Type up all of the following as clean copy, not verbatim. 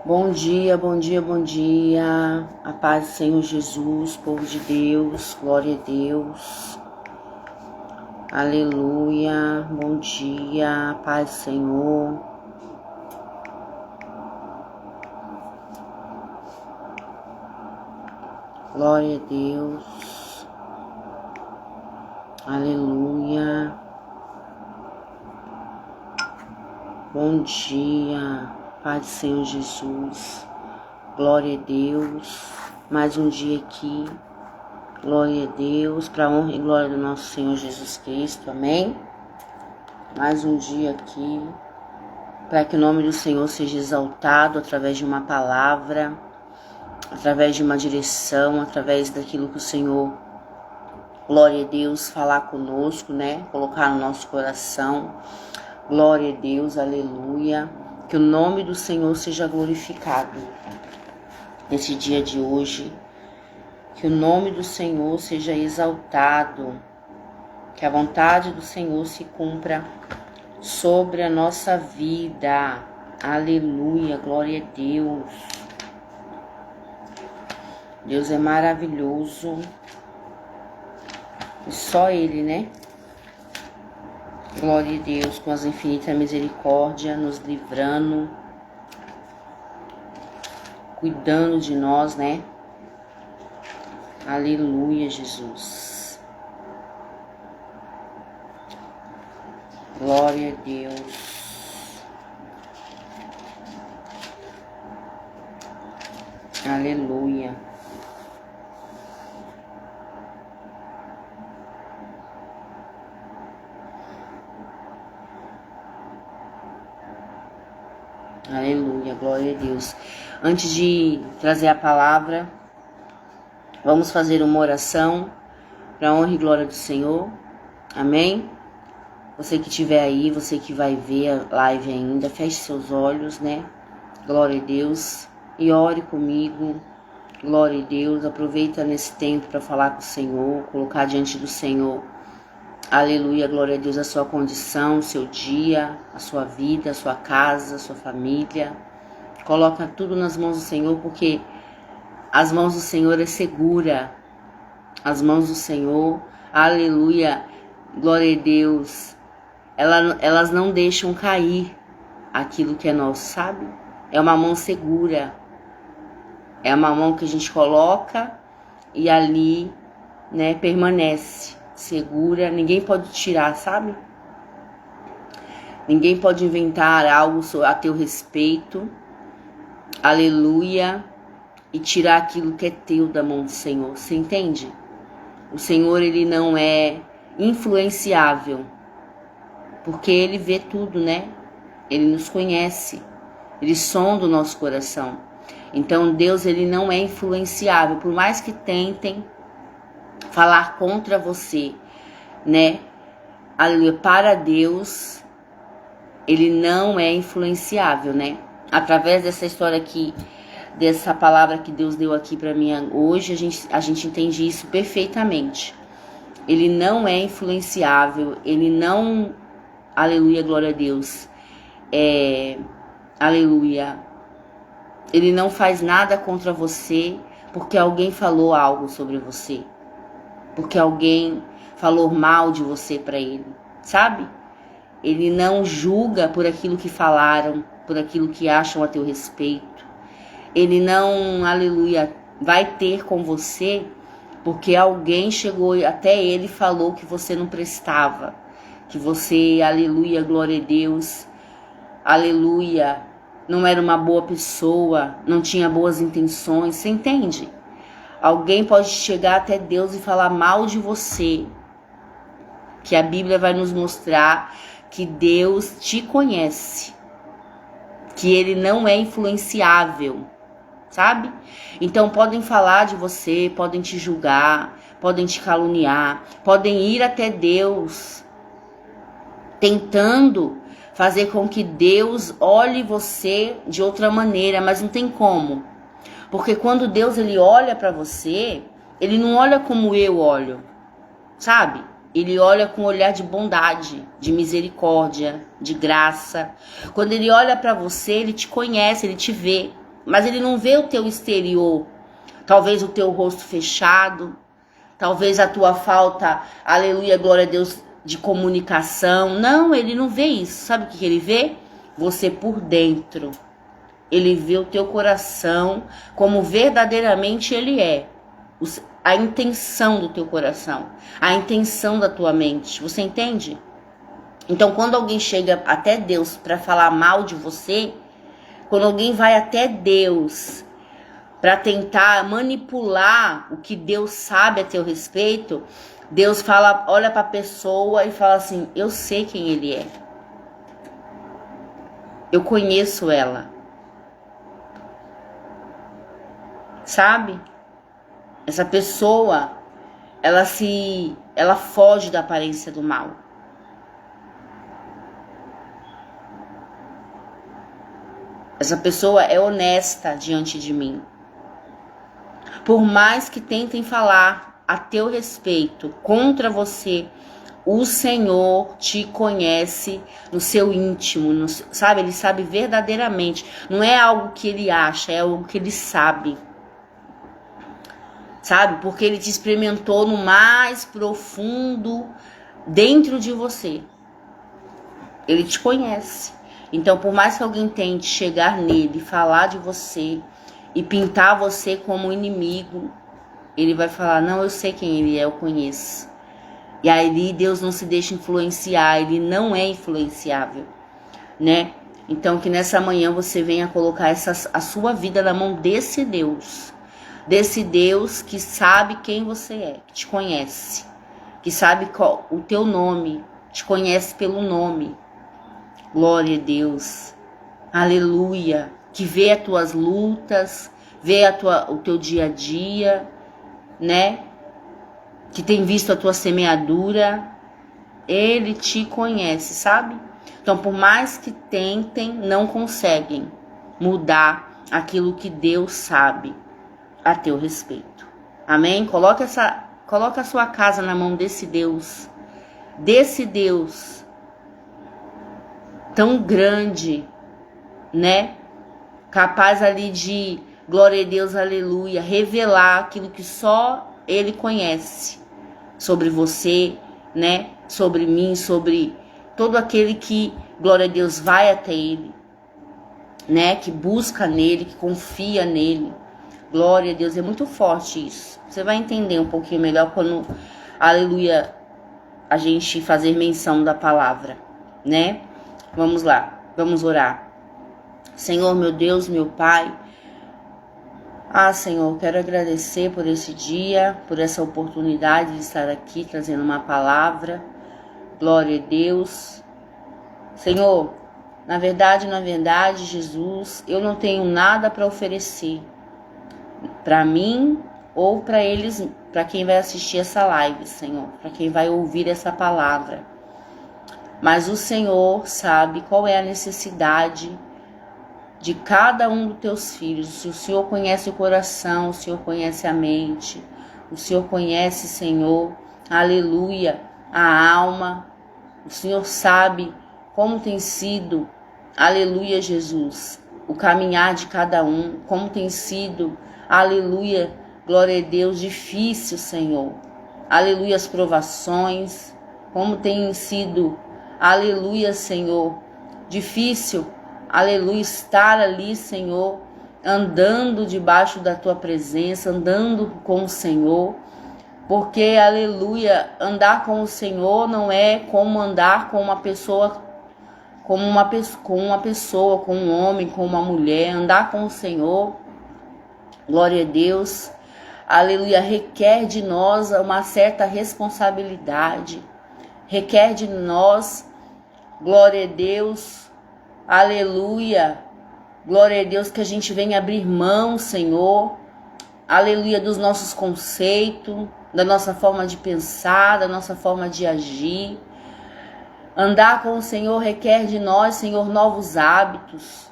Bom dia, bom dia, bom dia. A paz do Senhor Jesus, povo de Deus, glória a Deus. Aleluia. Bom dia, paz do Senhor. Glória a Deus. Aleluia. Bom dia, paz do Senhor Jesus. Glória a Deus. Mais um dia aqui. Glória a Deus, para a honra e glória do nosso Senhor Jesus Cristo, amém? Mais um dia aqui, para que o nome do Senhor seja exaltado através de uma palavra, através de uma direção, através daquilo que o Senhor, glória a Deus, falar conosco, né? Colocar no nosso coração, glória a Deus, aleluia. Que o nome do Senhor seja glorificado nesse dia de hoje. Que o nome do Senhor seja exaltado, que a vontade do Senhor se cumpra sobre a nossa vida. Aleluia, glória a Deus. Deus é maravilhoso. E só Ele, né? Glória a Deus, com as infinitas misericórdias, nos livrando, cuidando de nós, né? Aleluia, Jesus. Glória a Deus. Aleluia. Aleluia, glória a Deus. Antes de trazer a palavra, vamos fazer uma oração para a honra e glória do Senhor. Amém? Você que estiver aí, você que vai ver a live ainda, feche seus olhos, né? Glória a Deus. E ore comigo. Glória a Deus. Aproveita nesse tempo para falar com o Senhor, colocar diante do Senhor. Aleluia, glória a Deus, a sua condição, o seu dia, a sua vida, a sua casa, a sua família. Coloca tudo nas mãos do Senhor, porque as mãos do Senhor é segura. As mãos do Senhor, aleluia, glória a Deus. Elas não deixam cair aquilo que é nosso, sabe? É uma mão segura. É uma mão que a gente coloca e ali, né, permanece segura. Ninguém pode tirar, sabe? Ninguém pode inventar algo a teu respeito. Aleluia. E tirar aquilo que é teu da mão do Senhor. Você entende? O Senhor, ele não é influenciável. Porque ele vê tudo, né? Ele nos conhece. Ele sonda o nosso coração. Então, Deus, ele não é influenciável. Por mais que tentem falar contra você, né? Aleluia. Para Deus, ele não é influenciável, né? Através dessa história aqui, dessa palavra que Deus deu aqui para mim hoje, a gente entende isso perfeitamente. Ele não é influenciável, ele não, aleluia, glória a Deus, aleluia, ele não faz nada contra você porque alguém falou algo sobre você, porque alguém falou mal de você para ele, sabe? Ele não julga por aquilo que falaram, por aquilo que acham a teu respeito. Ele não, aleluia, vai ter com você porque alguém chegou até ele e falou que você não prestava, que você, aleluia, glória a Deus, aleluia, não era uma boa pessoa, não tinha boas intenções, você entende? Alguém pode chegar até Deus e falar mal de você, que a Bíblia vai nos mostrar que Deus te conhece, que ele não é influenciável, sabe? Então podem falar de você, podem te julgar, podem te caluniar, podem ir até Deus, tentando fazer com que Deus olhe você de outra maneira, mas não tem como. Porque quando Deus ele olha para você, ele não olha como eu olho, sabe? Ele olha com um olhar de bondade, de misericórdia, de graça. Quando ele olha para você, ele te conhece, ele te vê. mas ele não vê o teu exterior. Talvez o teu rosto fechado, talvez a tua falta, aleluia, glória a Deus, de comunicação. Não, ele não vê isso. Sabe o que ele vê? Você por dentro. Ele vê o teu coração como verdadeiramente ele é. A intenção do teu coração, a intenção da tua mente. Você entende? Então, quando alguém chega até Deus para falar mal de você, quando alguém vai até Deus para tentar manipular o que Deus sabe a teu respeito, Deus fala, olha para a pessoa e fala assim: eu sei quem ele é. Eu conheço ela. Sabe? Essa pessoa, ela foge da aparência do mal. Essa pessoa é honesta diante de mim. Por mais que tentem falar a teu respeito contra você, o Senhor te conhece no seu íntimo, sabe? Ele sabe verdadeiramente. Não é algo que ele acha, é algo que ele sabe. Sabe? Porque ele te experimentou no mais profundo dentro de você. Ele te conhece. Então, por mais que alguém tente chegar nele, falar de você e pintar você como inimigo, ele vai falar: não, eu sei quem ele é, eu conheço. E aí Deus não se deixa influenciar, ele não é influenciável, né? Então, que nessa manhã você venha colocar a sua vida na mão desse Deus. Desse Deus que sabe quem você é, que te conhece, que sabe qual o teu nome, te conhece pelo nome. Glória a Deus, aleluia, que vê as tuas lutas, vê o teu dia a dia, né? Que tem visto a tua semeadura, ele te conhece, sabe? Então, por mais que tentem, não conseguem mudar aquilo que Deus sabe a teu respeito. Amém? Coloca a sua casa na mão desse Deus tão grande, né? Capaz ali de, glória a Deus, aleluia, revelar aquilo que só ele conhece sobre você, né? Sobre mim, sobre todo aquele que, glória a Deus, vai até ele, né? Que busca nele, que confia nele. Glória a Deus, é muito forte isso. Você vai entender um pouquinho melhor quando, aleluia, a gente fazer menção da palavra, né? Vamos lá, vamos orar. Senhor, meu Deus, meu Pai. Senhor, quero agradecer por esse dia, por essa oportunidade de estar aqui trazendo uma palavra. Glória a Deus. Senhor, na verdade, Jesus, eu não tenho nada para oferecer para mim ou para eles, para quem vai assistir essa live, Senhor, para quem vai ouvir essa palavra. Mas o Senhor sabe qual é a necessidade de cada um dos teus filhos. O Senhor conhece o coração, o Senhor conhece a mente, o Senhor conhece, Senhor, aleluia, a alma. O Senhor sabe como tem sido, aleluia, Jesus, o caminhar de cada um, como tem sido, aleluia, glória a Deus, difícil, Senhor. Aleluia, as provações, como tem sido, aleluia, Senhor, difícil, aleluia, estar ali, Senhor, andando debaixo da tua presença, andando com o Senhor, porque, aleluia, andar com o Senhor não é como andar com uma pessoa, com um homem, com uma mulher. Andar com o Senhor, glória a Deus, aleluia, requer de nós uma certa responsabilidade, requer de nós, glória a Deus, aleluia, glória a Deus, que a gente venha abrir mão, Senhor, aleluia, dos nossos conceitos, da nossa forma de pensar, da nossa forma de agir. Andar com o Senhor requer de nós, Senhor, novos hábitos.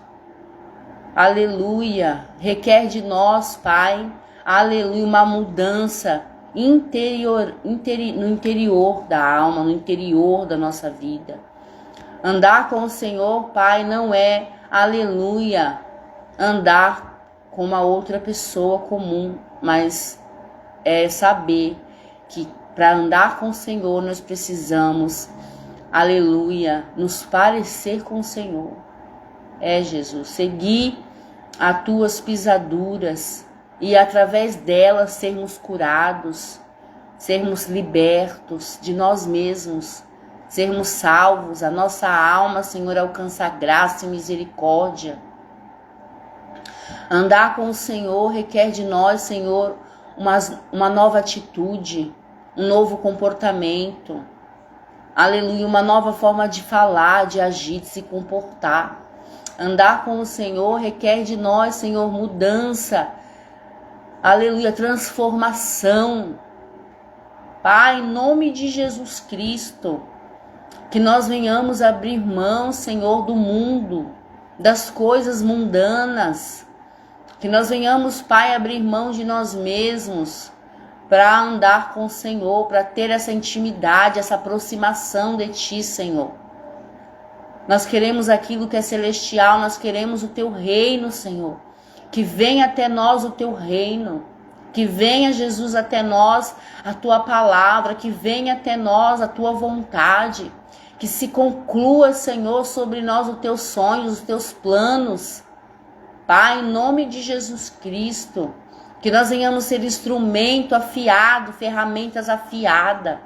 Aleluia. Requer de nós, Pai, aleluia, uma mudança no interior da alma, no interior da nossa vida. Andar com o Senhor, Pai, não é, aleluia, andar com uma outra pessoa comum, mas é saber que para andar com o Senhor nós precisamos, aleluia, nos parecer com o Senhor. Jesus, seguir as tuas pisaduras e através delas sermos curados, sermos libertos de nós mesmos, sermos salvos, a nossa alma, Senhor, alcançar graça e misericórdia. Andar com o Senhor requer de nós, Senhor, uma nova atitude, um novo comportamento, aleluia, uma nova forma de falar, de agir, de se comportar. Andar com o Senhor requer de nós, Senhor, mudança, aleluia, transformação. Pai, em nome de Jesus Cristo, que nós venhamos abrir mão, Senhor, do mundo, das coisas mundanas, que nós venhamos, Pai, abrir mão de nós mesmos para andar com o Senhor, para ter essa intimidade, essa aproximação de Ti, Senhor. Nós queremos aquilo que é celestial, nós queremos o Teu reino, Senhor. Que venha até nós o Teu reino, que venha, Jesus, até nós a Tua palavra, que venha até nós a Tua vontade, que se conclua, Senhor, sobre nós os Teus sonhos, os Teus planos. Pai, em nome de Jesus Cristo, que nós venhamos ser instrumento afiado, ferramentas afiadas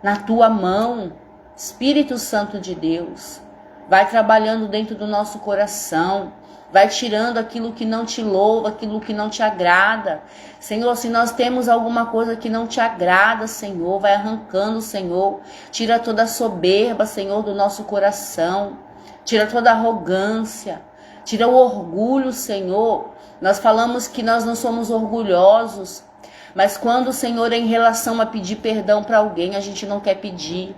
na Tua mão. Espírito Santo de Deus, vai trabalhando dentro do nosso coração, vai tirando aquilo que não te louva, aquilo que não te agrada. Senhor, se nós temos alguma coisa que não te agrada, Senhor, vai arrancando, Senhor. Tira toda a soberba, Senhor, do nosso coração. Tira toda a arrogância. Tira o orgulho, Senhor. Nós falamos que nós não somos orgulhosos, mas quando, Senhor, é em relação a pedir perdão para alguém, a gente não quer pedir.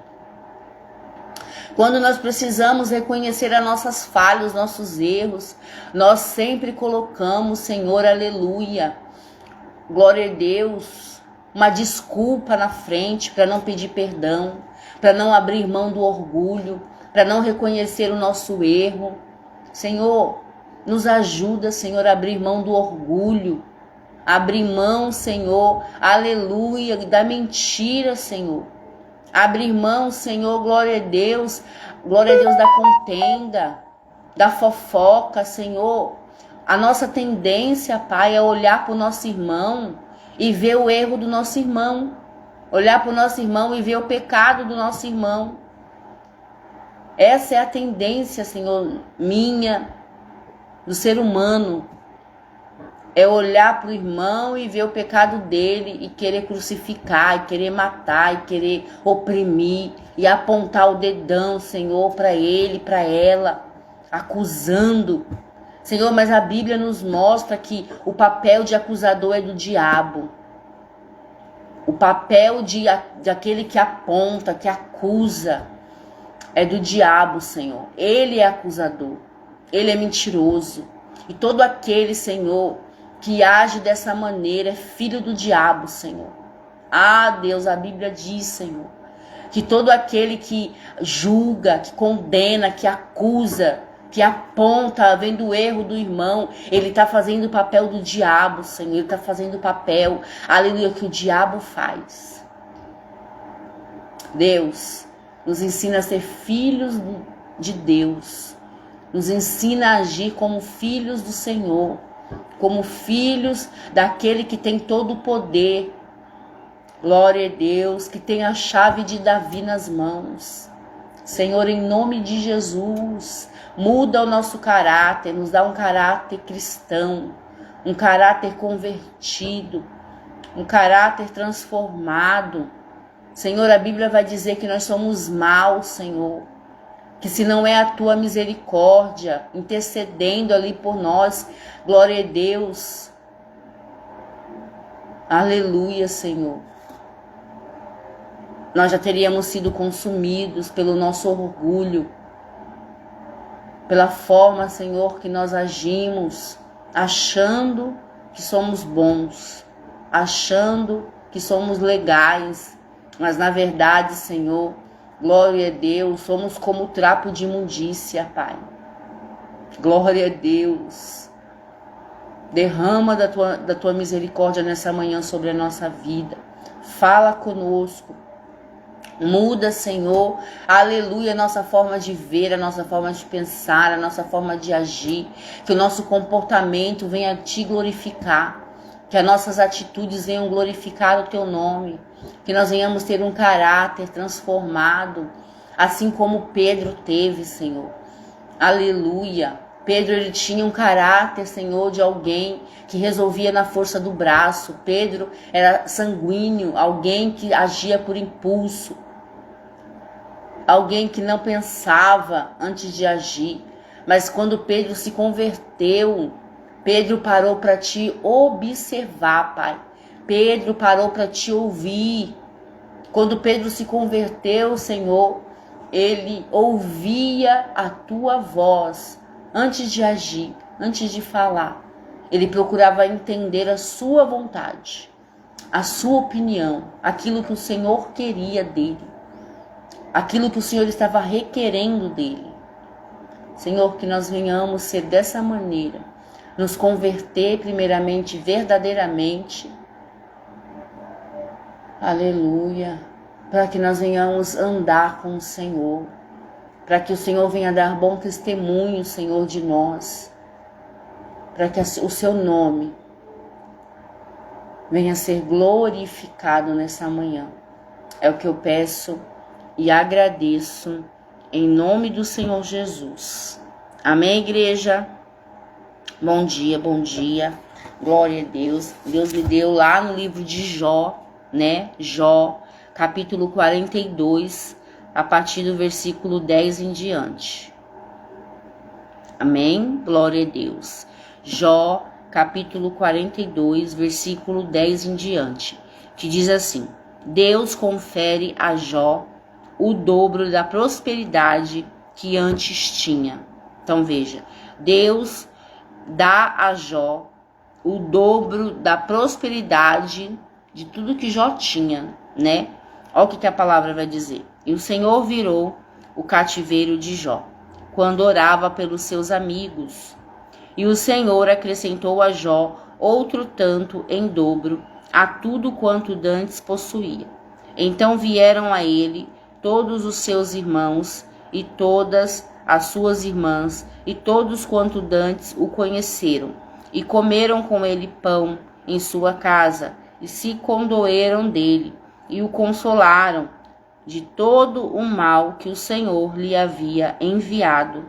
Quando nós precisamos reconhecer as nossas falhas, os nossos erros, nós sempre colocamos, Senhor, aleluia, glória a Deus, uma desculpa na frente para não pedir perdão, para não abrir mão do orgulho, para não reconhecer o nosso erro. Senhor, nos ajuda, Senhor, a abrir mão do orgulho, abrir mão, Senhor, aleluia, da mentira, Senhor. Abrir mão, Senhor, glória a Deus da contenda, da fofoca, Senhor. A nossa tendência, Pai, é olhar para o nosso irmão e ver o erro do nosso irmão. Olhar para o nosso irmão e ver o pecado do nosso irmão. Essa é a tendência, Senhor, minha, do ser humano. É olhar para o irmão e ver o pecado dele e querer crucificar, e querer matar, e querer oprimir, e apontar o dedão, Senhor, para ele, para ela, acusando. Senhor, mas a Bíblia nos mostra que o papel de acusador é do diabo. O papel de aquele que aponta, que acusa, é do diabo, Senhor. Ele é acusador, ele é mentiroso. E todo aquele, Senhor, que age dessa maneira é filho do diabo, Senhor. Ah, Deus, a Bíblia diz, Senhor, que todo aquele que julga, que condena, que acusa, que aponta, vendo o erro do irmão, ele está fazendo o papel do diabo, Senhor. Ele está fazendo o papel, aleluia, que o diabo faz. Deus nos ensina a ser filhos de Deus. Nos ensina a agir como filhos do Senhor, como filhos daquele que tem todo o poder. Glória a Deus, que tem a chave de Davi nas mãos. Senhor, em nome de Jesus, muda o nosso caráter, nos dá um caráter cristão, um caráter convertido, um caráter transformado. Senhor, a Bíblia vai dizer que nós somos maus, Senhor, que se não é a tua misericórdia intercedendo ali por nós, glória a Deus, aleluia, Senhor, nós já teríamos sido consumidos pelo nosso orgulho, pela forma, Senhor, que nós agimos, achando que somos bons, achando que somos legais, mas na verdade, Senhor, glória a Deus, somos como trapo de imundícia, Pai. Glória a Deus. Derrama da tua misericórdia nessa manhã sobre a nossa vida. Fala conosco. Muda, Senhor, aleluia, a nossa forma de ver, a nossa forma de pensar, a nossa forma de agir. Que o nosso comportamento venha te glorificar. Que as nossas atitudes venham glorificar o teu nome. Que nós venhamos ter um caráter transformado, assim como Pedro teve, Senhor. Aleluia. Pedro, ele tinha um caráter, Senhor, de alguém que resolvia na força do braço. Pedro era sanguíneo, alguém que agia por impulso. Alguém que não pensava antes de agir. Mas quando Pedro se converteu, Pedro parou para te observar, Pai. Pedro parou para te ouvir. Quando Pedro se converteu, Senhor, ele ouvia a tua voz antes de agir, antes de falar. Ele procurava entender a sua vontade, a sua opinião, aquilo que o Senhor queria dele, aquilo que o Senhor estava requerendo dele. Senhor, que nós venhamos ser dessa maneira, nos converter primeiramente, verdadeiramente. Aleluia. Para que nós venhamos andar com o Senhor. Para que o Senhor venha dar bom testemunho, Senhor, de nós. Para que o seu nome venha ser glorificado nessa manhã. É o que eu peço e agradeço em nome do Senhor Jesus. Amém, igreja? Bom dia, bom dia. Glória a Deus. Deus me deu lá no livro de Jó, né? Jó, capítulo 42, a partir do versículo 10 em diante. Amém? Glória a Deus. Jó, capítulo 42, versículo 10 em diante, que diz assim: Deus confere a Jó o dobro da prosperidade que antes tinha. Então veja, Deus dá a Jó o dobro da prosperidade de tudo que Jó tinha, né? Olha o que a palavra vai dizer. E o Senhor virou o cativeiro de Jó, quando orava pelos seus amigos. E o Senhor acrescentou a Jó outro tanto em dobro a tudo quanto dantes possuía. Então vieram a ele todos os seus irmãos e todas as suas irmãs e todos quanto dantes o conheceram, e comeram com ele pão em sua casa, e se condoeram dele, e o consolaram de todo o mal que o Senhor lhe havia enviado.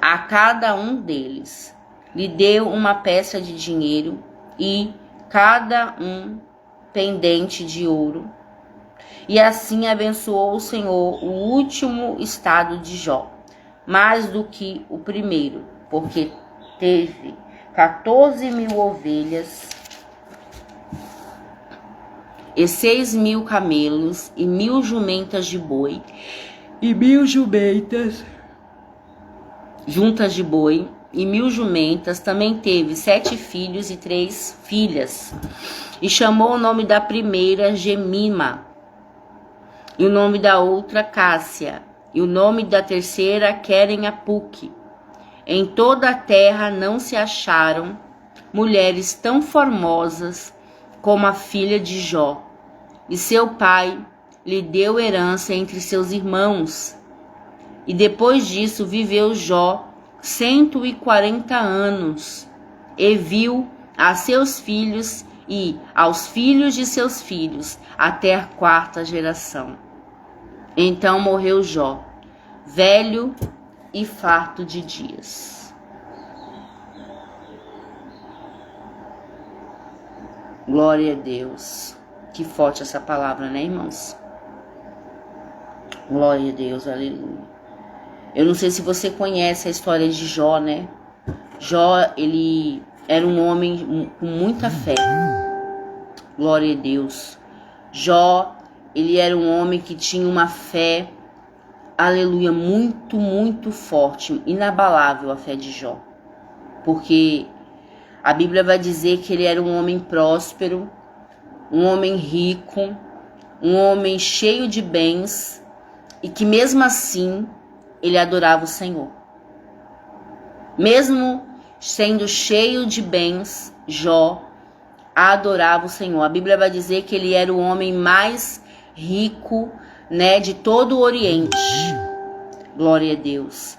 A cada um deles lhe deu uma peça de dinheiro e cada um pendente de ouro. E assim abençoou o Senhor o último estado de Jó, mais do que o primeiro, porque teve 14.000 ovelhas e 6.000 camelos, e 1.000 jumentas de boi, e 1.000 jumentas juntas de boi, e 1.000 jumentas. Também teve 7 filhos e 3 filhas. E chamou o nome da primeira Gemima, e o nome da outra Cássia, e o nome da terceira Queren-Apuque. Em toda a terra não se acharam mulheres tão formosas como a filha de Jó. E seu pai lhe deu herança entre seus irmãos. E depois disso viveu Jó 140 anos, e viu a seus filhos e aos filhos de seus filhos até a 4ª geração. Então morreu Jó, velho e farto de dias. Glória a Deus. Que forte essa palavra, né, irmãos? Glória a Deus, aleluia. Eu não sei se você conhece a história de Jó, né? Jó, ele era um homem com muita fé. Glória a Deus. Jó, ele era um homem que tinha uma fé, aleluia, muito, muito forte, inabalável a fé de Jó. Porque a Bíblia vai dizer que ele era um homem próspero, um homem rico, um homem cheio de bens, e que mesmo assim ele adorava o Senhor. Mesmo sendo cheio de bens, Jó adorava o Senhor. A Bíblia vai dizer que ele era o homem mais rico, né, de todo o Oriente. Glória a Deus.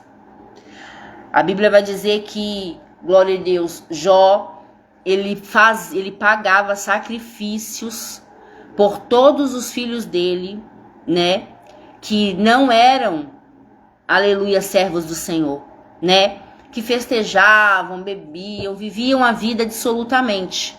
A Bíblia vai dizer que, glória a Deus, Jó, ele pagava sacrifícios por todos os filhos dele, né, que não eram, aleluia, servos do Senhor, né, que festejavam, bebiam, viviam a vida dissolutamente,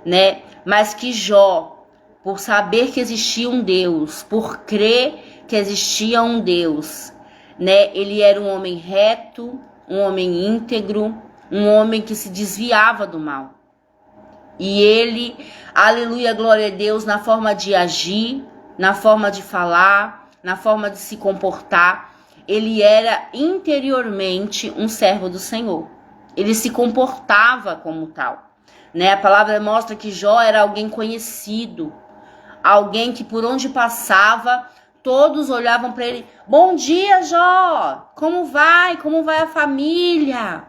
né, mas que Jó, por saber que existia um Deus, por crer que existia um Deus, né, ele era um homem reto, um homem íntegro, um homem que se desviava do mal. E ele, aleluia, glória a Deus, na forma de agir, na forma de falar, na forma de se comportar, ele era interiormente um servo do Senhor. Ele se comportava como tal, né? A palavra mostra que Jó era alguém conhecido, alguém que por onde passava, todos olhavam para ele. Bom dia, Jó! Como vai? Como vai a família?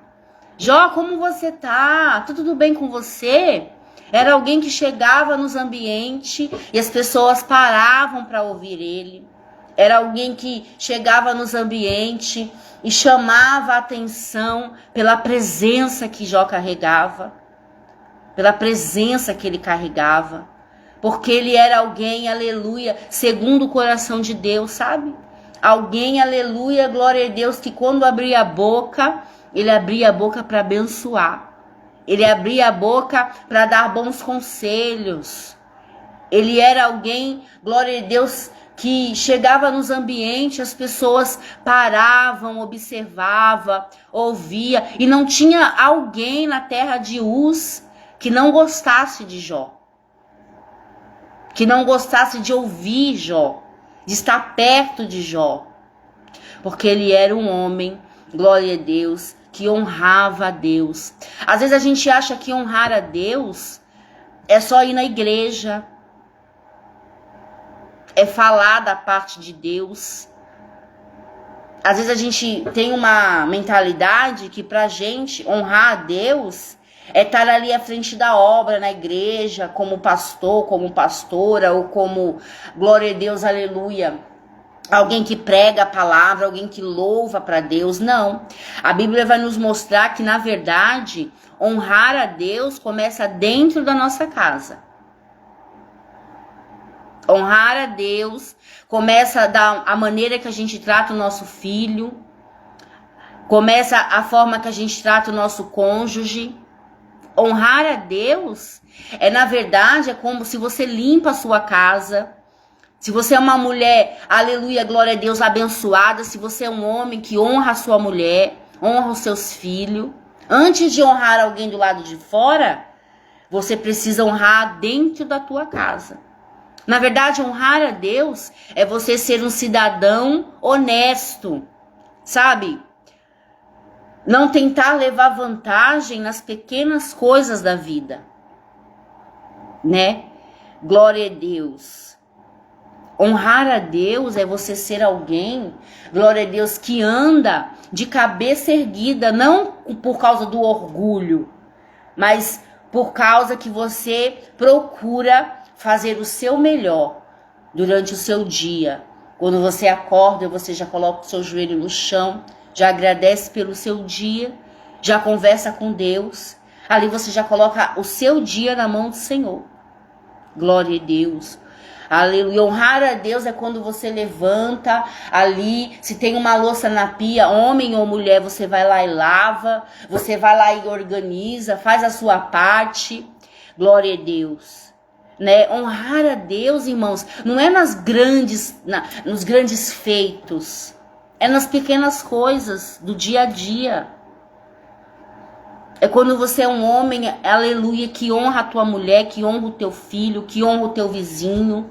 Jó, como você tá? Tudo bem com você? Era alguém que chegava nos ambientes e as pessoas paravam para ouvir ele. Era alguém que chegava nos ambientes e chamava a atenção pela presença que Jó carregava, pela presença que ele carregava, porque ele era alguém, aleluia, segundo o coração de Deus, sabe? Alguém, aleluia, glória a Deus, que quando abria a boca, ele abria a boca para abençoar. Ele abria a boca para dar bons conselhos. Ele era alguém, glória a Deus, que chegava nos ambientes, as pessoas paravam, observavam, ouviam. E não tinha alguém na terra de Uz que não gostasse de Jó. Que não gostasse de ouvir Jó, de estar perto de Jó. Porque ele era um homem, glória a Deus, que honrava a Deus. Às vezes a gente acha que honrar a Deus é só ir na igreja, é falar da parte de Deus. Às vezes a gente tem uma mentalidade que pra gente honrar a Deus é estar ali à frente da obra, na igreja, como pastor, como pastora, ou como, glória a Deus, aleluia, alguém que prega a palavra, alguém que louva para Deus. Não. A Bíblia vai nos mostrar que, na verdade, honrar a Deus começa dentro da nossa casa. Honrar a Deus começa da a maneira que a gente trata o nosso filho, começa a forma que a gente trata o nosso cônjuge. Honrar a Deus na verdade, é como se você limpa a sua casa. Se você é uma mulher, aleluia, glória a Deus, abençoada, se você é um homem que honra a sua mulher, honra os seus filhos, antes de honrar alguém do lado de fora, você precisa honrar dentro da tua casa. Na verdade, honrar a Deus é você ser um cidadão honesto, sabe? Não tentar levar vantagem nas pequenas coisas da vida, né? Glória a Deus. Honrar a Deus é você ser alguém, glória a Deus, que anda de cabeça erguida, não por causa do orgulho, mas por causa que você procura fazer o seu melhor durante o seu dia. Quando você acorda, você já coloca o seu joelho no chão, já agradece pelo seu dia, já conversa com Deus. Ali você já coloca o seu dia na mão do Senhor. Glória a Deus. Aleluia. Honrar a Deus é quando você levanta ali, se tem uma louça na pia, homem ou mulher, você vai lá e lava, você vai lá e organiza, faz a sua parte. Glória a Deus. Né? Honrar a Deus, irmãos, não é nos grandes feitos, é nas pequenas coisas do dia a dia. É quando você é um homem, aleluia, que honra a tua mulher, que honra o teu filho, que honra o teu vizinho,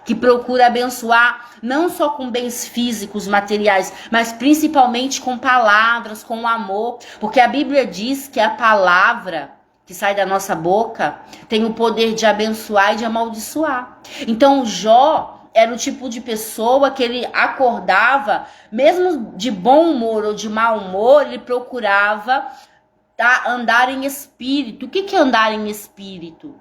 que procura abençoar não só com bens físicos, materiais, mas principalmente com palavras, com amor. Porque a Bíblia diz que a palavra que sai da nossa boca tem o poder de abençoar e de amaldiçoar. Então Jó era o tipo de pessoa que ele acordava, mesmo de bom humor ou de mau humor, ele procurava andar em espírito. O que é andar em espírito?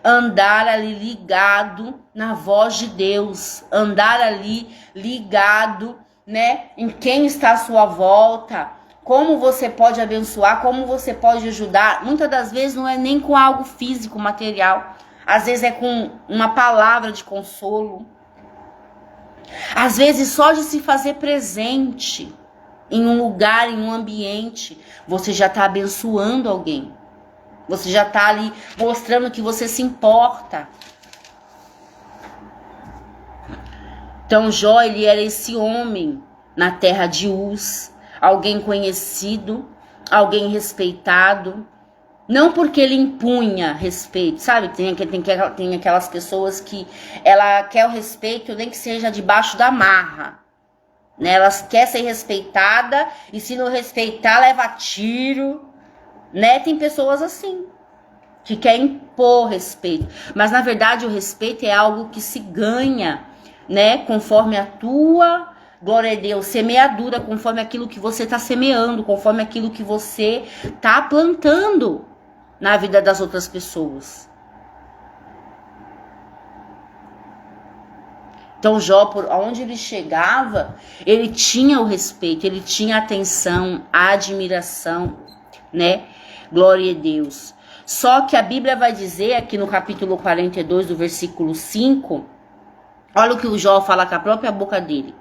Andar ali ligado na voz de Deus, andar ali ligado, né, em quem está à sua volta, como você pode abençoar, como você pode ajudar. Muitas das vezes não é nem com algo físico, material, às vezes é com uma palavra de consolo, às vezes só de se fazer presente em um lugar, em um ambiente, você já está abençoando alguém. Você já está ali mostrando que você se importa. Então Jó, ele era esse homem na terra de Uz. Alguém conhecido, alguém respeitado. Não porque ele impunha respeito, sabe? Tem aquelas pessoas que ela quer o respeito nem que seja debaixo da marra. Né? Ela quer ser respeitada e se não respeitar leva tiro. Né? Tem pessoas assim, que querem impor respeito. Mas, na verdade, o respeito é algo que se ganha, né? Conforme a tua, glória a Deus, semeadura, conforme aquilo que você está semeando, conforme aquilo que você está plantando na vida das outras pessoas. Então, Jó, por onde ele chegava, ele tinha o respeito, ele tinha a atenção, a admiração, né? Glória a Deus. Só que a Bíblia vai dizer aqui no capítulo 42, do versículo 5, olha o que o Jó fala com a própria boca dele.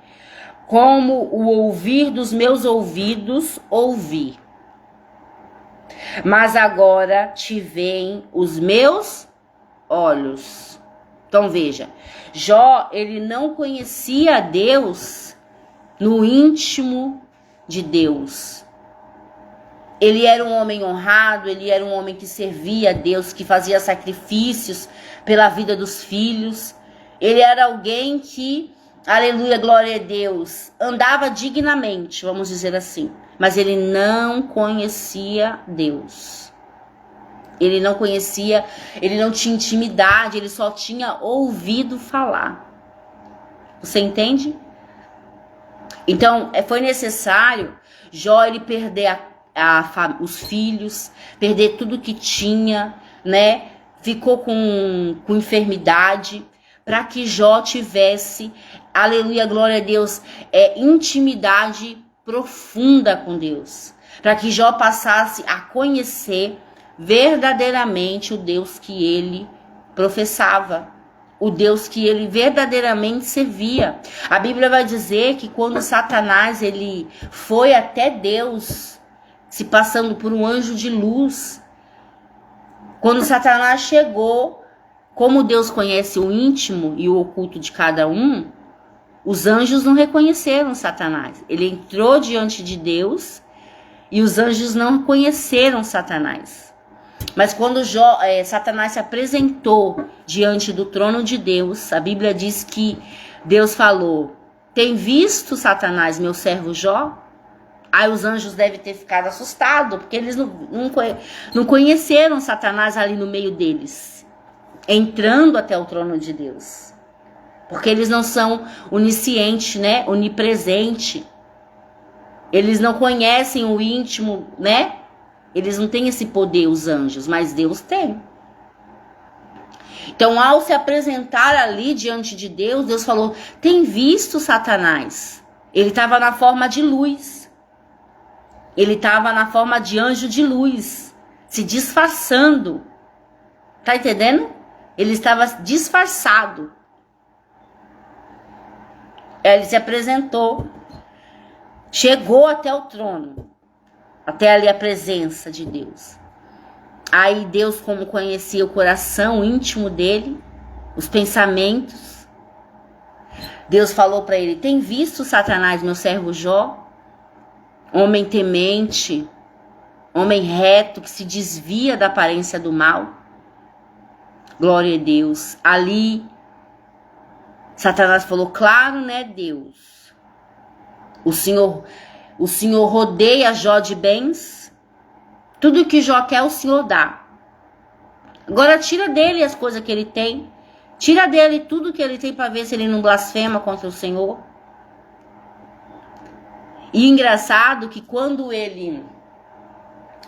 Como o ouvir dos meus ouvidos ouvi, mas agora te veem os meus olhos. Então veja, Jó, ele não conhecia Deus no íntimo de Deus. Ele era um homem honrado, ele era um homem que servia a Deus, que fazia sacrifícios pela vida dos filhos. Ele era alguém que, aleluia, glória a Deus, andava dignamente, vamos dizer assim. Mas ele não conhecia Deus. Ele não conhecia, ele não tinha intimidade, ele só tinha ouvido falar. Você entende? Então, foi necessário Jó ele perder os filhos, perder tudo que tinha, né? Ficou com enfermidade, para que Jó tivesse, aleluia, glória a Deus, intimidade profunda com Deus, para que Jó passasse a conhecer verdadeiramente o Deus que ele professava, o Deus que ele verdadeiramente servia. A Bíblia vai dizer que quando Satanás ele foi até Deus, se passando por um anjo de luz, quando Satanás chegou, como Deus conhece o íntimo e o oculto de cada um, os anjos não reconheceram Satanás. Ele entrou diante de Deus e os anjos não conheceram Satanás. Mas quando Satanás se apresentou diante do trono de Deus, a Bíblia diz que Deus falou: tem visto, Satanás, meu servo Jó? Aí os anjos devem ter ficado assustados, porque eles não conheceram Satanás ali no meio deles, entrando até o trono de Deus. Porque eles não são oniscientes, né? Onipresente. Eles não conhecem o íntimo, né? Eles não têm esse poder, os anjos, mas Deus tem. Então, ao se apresentar ali diante de Deus, Deus falou: tem visto Satanás? Ele estava na forma de luz. Ele estava na forma de anjo de luz, se disfarçando. Tá entendendo? Ele estava disfarçado. Ele se apresentou, chegou até o trono, até ali a presença de Deus. Aí Deus, como conhecia o coração íntimo dele, os pensamentos, Deus falou para ele: tem visto, Satanás, meu servo Jó? Homem temente, homem reto, que se desvia da aparência do mal. Glória a Deus. Ali, Satanás falou: claro, né, Deus? O Senhor rodeia Jó de bens. Tudo que Jó quer, o Senhor dá. Agora tira dele as coisas que ele tem. Tira dele tudo que ele tem para ver se ele não blasfema contra o Senhor. E engraçado que quando ele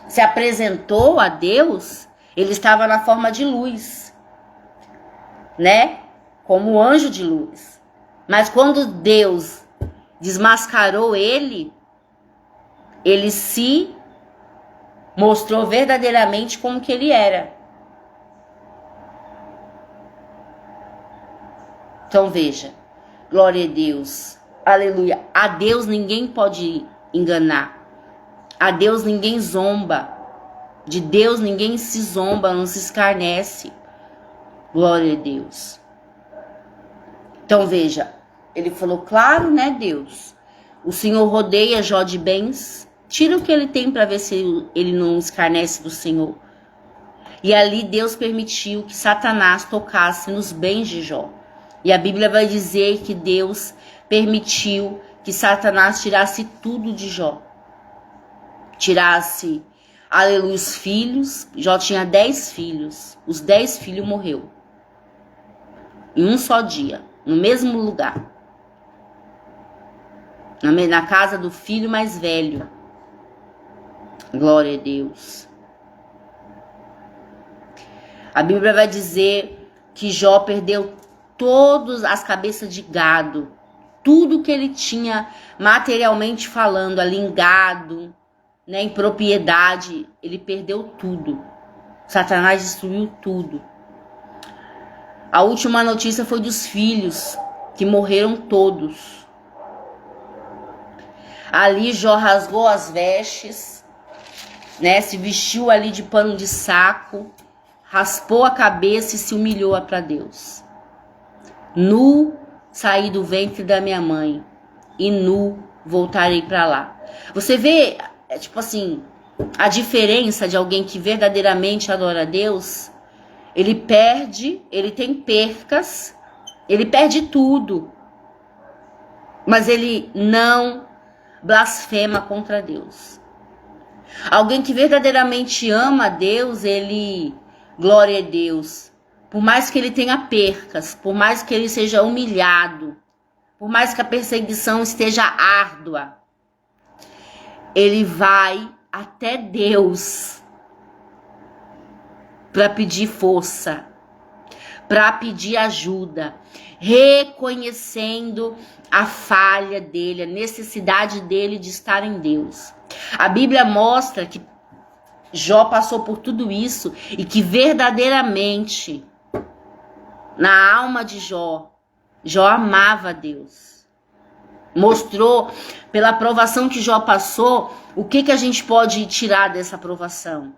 se apresentou a Deus, ele estava na forma de luz, né? Como anjo de luz. Mas quando Deus desmascarou ele, ele se mostrou verdadeiramente como que ele era. Então veja, glória a Deus, aleluia. A Deus ninguém pode enganar. A Deus ninguém zomba. De Deus ninguém se zomba, não se escarnece. Glória a Deus. Então veja, ele falou, claro, né, Deus? O Senhor rodeia Jó de bens, tira o que ele tem para ver se ele não escarnece do Senhor. E ali Deus permitiu que Satanás tocasse nos bens de Jó. E a Bíblia vai dizer que Deus permitiu que Satanás tirasse tudo de Jó. Tirasse, aleluia, os filhos. Jó tinha 10 filhos. Os 10 filhos morreu. Em um só dia, no mesmo lugar. Na casa do filho mais velho. Glória a Deus. A Bíblia vai dizer que Jó perdeu todas as cabeças de gado. Tudo que ele tinha materialmente falando ali em gado, né, em propriedade, ele perdeu tudo. Satanás destruiu tudo. A última notícia foi dos filhos, que morreram todos. Ali Jó rasgou as vestes, né, se vestiu ali de pano de saco, raspou a cabeça e se humilhou para Deus. Nu saí do ventre da minha mãe e nu voltarei para lá. Você vê, tipo assim, a diferença de alguém que verdadeiramente adora a Deus? Ele perde, ele tem percas, ele perde tudo, mas ele não blasfema contra Deus. Alguém que verdadeiramente ama a Deus, ele, glória a Deus, por mais que ele tenha percas, por mais que ele seja humilhado, por mais que a perseguição esteja árdua, ele vai até Deus para pedir força, para pedir ajuda, reconhecendo a falha dele, a necessidade dele de estar em Deus. A Bíblia mostra que Jó passou por tudo isso e que verdadeiramente, na alma de Jó, Jó amava a Deus. Mostrou, pela provação que Jó passou, o que a gente pode tirar dessa provação?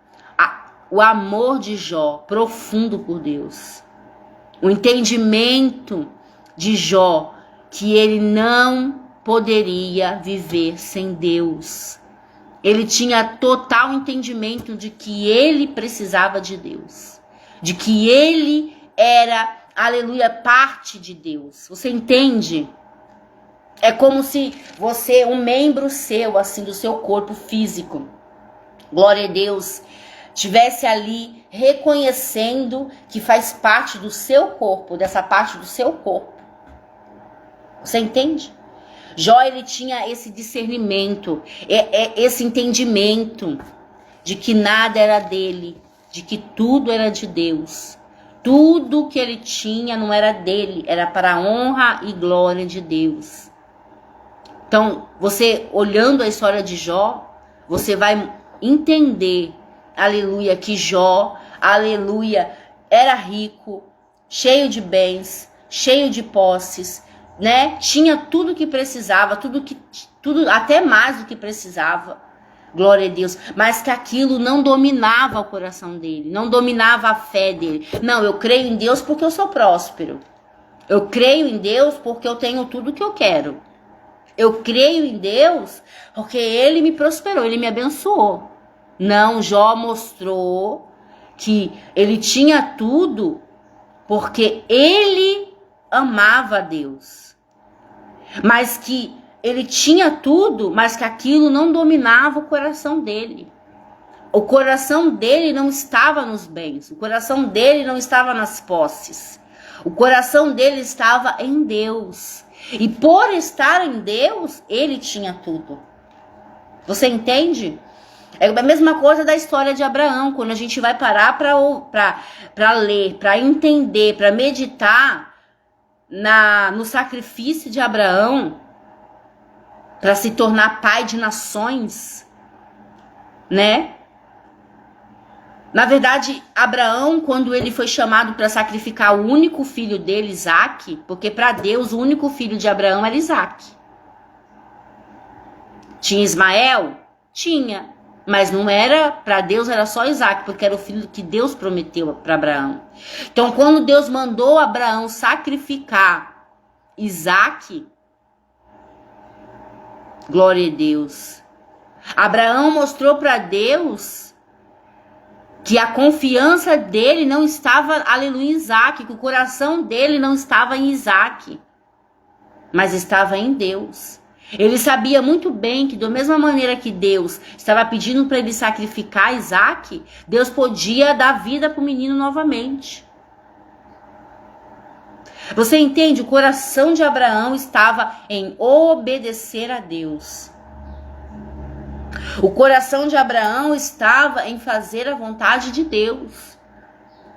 O amor de Jó, profundo por Deus. O entendimento de Jó, que ele não poderia viver sem Deus. Ele tinha total entendimento de que ele precisava de Deus. De que ele era, aleluia, parte de Deus. Você entende? É como se você, um membro seu, assim, do seu corpo físico, glória a Deus, estivesse ali reconhecendo que faz parte do seu corpo, dessa parte do seu corpo. Você entende? Jó, ele tinha esse discernimento, esse entendimento de que nada era dele, de que tudo era de Deus. Tudo que ele tinha não era dele, era para a honra e glória de Deus. Então, você olhando a história de Jó, você vai entender, aleluia, que Jó, aleluia, era rico, cheio de bens, cheio de posses, né? Tinha tudo que precisava, tudo até mais do que precisava. Glória a Deus. Mas que aquilo não dominava o coração dele, não dominava a fé dele. Não, eu creio em Deus porque eu sou próspero. Eu creio em Deus porque eu tenho tudo que eu quero. Eu creio em Deus porque ele me prosperou, ele me abençoou. Não, Jó mostrou que ele tinha tudo porque ele amava a Deus. Mas que ele tinha tudo, mas que aquilo não dominava o coração dele. O coração dele não estava nos bens. O coração dele não estava nas posses. O coração dele estava em Deus. E por estar em Deus, ele tinha tudo. Você entende? É a mesma coisa da história de Abraão. Quando a gente vai parar para ler, para entender, para meditar no sacrifício de Abraão, para se tornar pai de nações, né? Na verdade, Abraão, quando ele foi chamado para sacrificar o único filho dele, Isaque, porque para Deus o único filho de Abraão era Isaque. Tinha Ismael? Tinha. Mas não era, para Deus era só Isaque, porque era o filho que Deus prometeu para Abraão. Então, quando Deus mandou Abraão sacrificar Isaque, glória a Deus, Abraão mostrou para Deus que a confiança dele não estava, aleluia, em Isaque, que o coração dele não estava em Isaque, mas estava em Deus. Ele sabia muito bem que da mesma maneira que Deus estava pedindo para ele sacrificar Isaque, Deus podia dar vida para o menino novamente. Você entende? O coração de Abraão estava em obedecer a Deus. O coração de Abraão estava em fazer a vontade de Deus.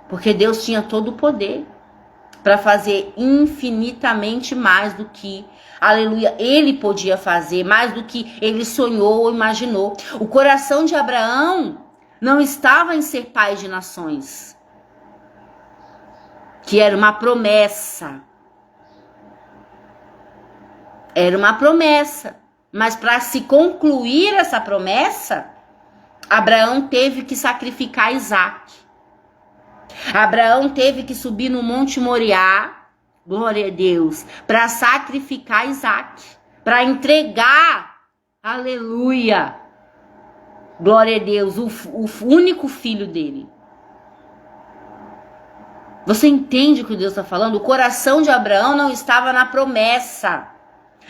Porque Deus tinha todo o poder para fazer infinitamente mais do que, aleluia, ele podia fazer, mais do que ele sonhou ou imaginou. O coração de Abraão não estava em ser pai de nações, que era uma promessa. Era uma promessa. Mas para se concluir essa promessa, Abraão teve que sacrificar Isaque. Abraão teve que subir no Monte Moriá, glória a Deus, para sacrificar Isaque, para entregar, aleluia, glória a Deus, o único filho dele. Você entende o que Deus está falando? O coração de Abraão não estava na promessa,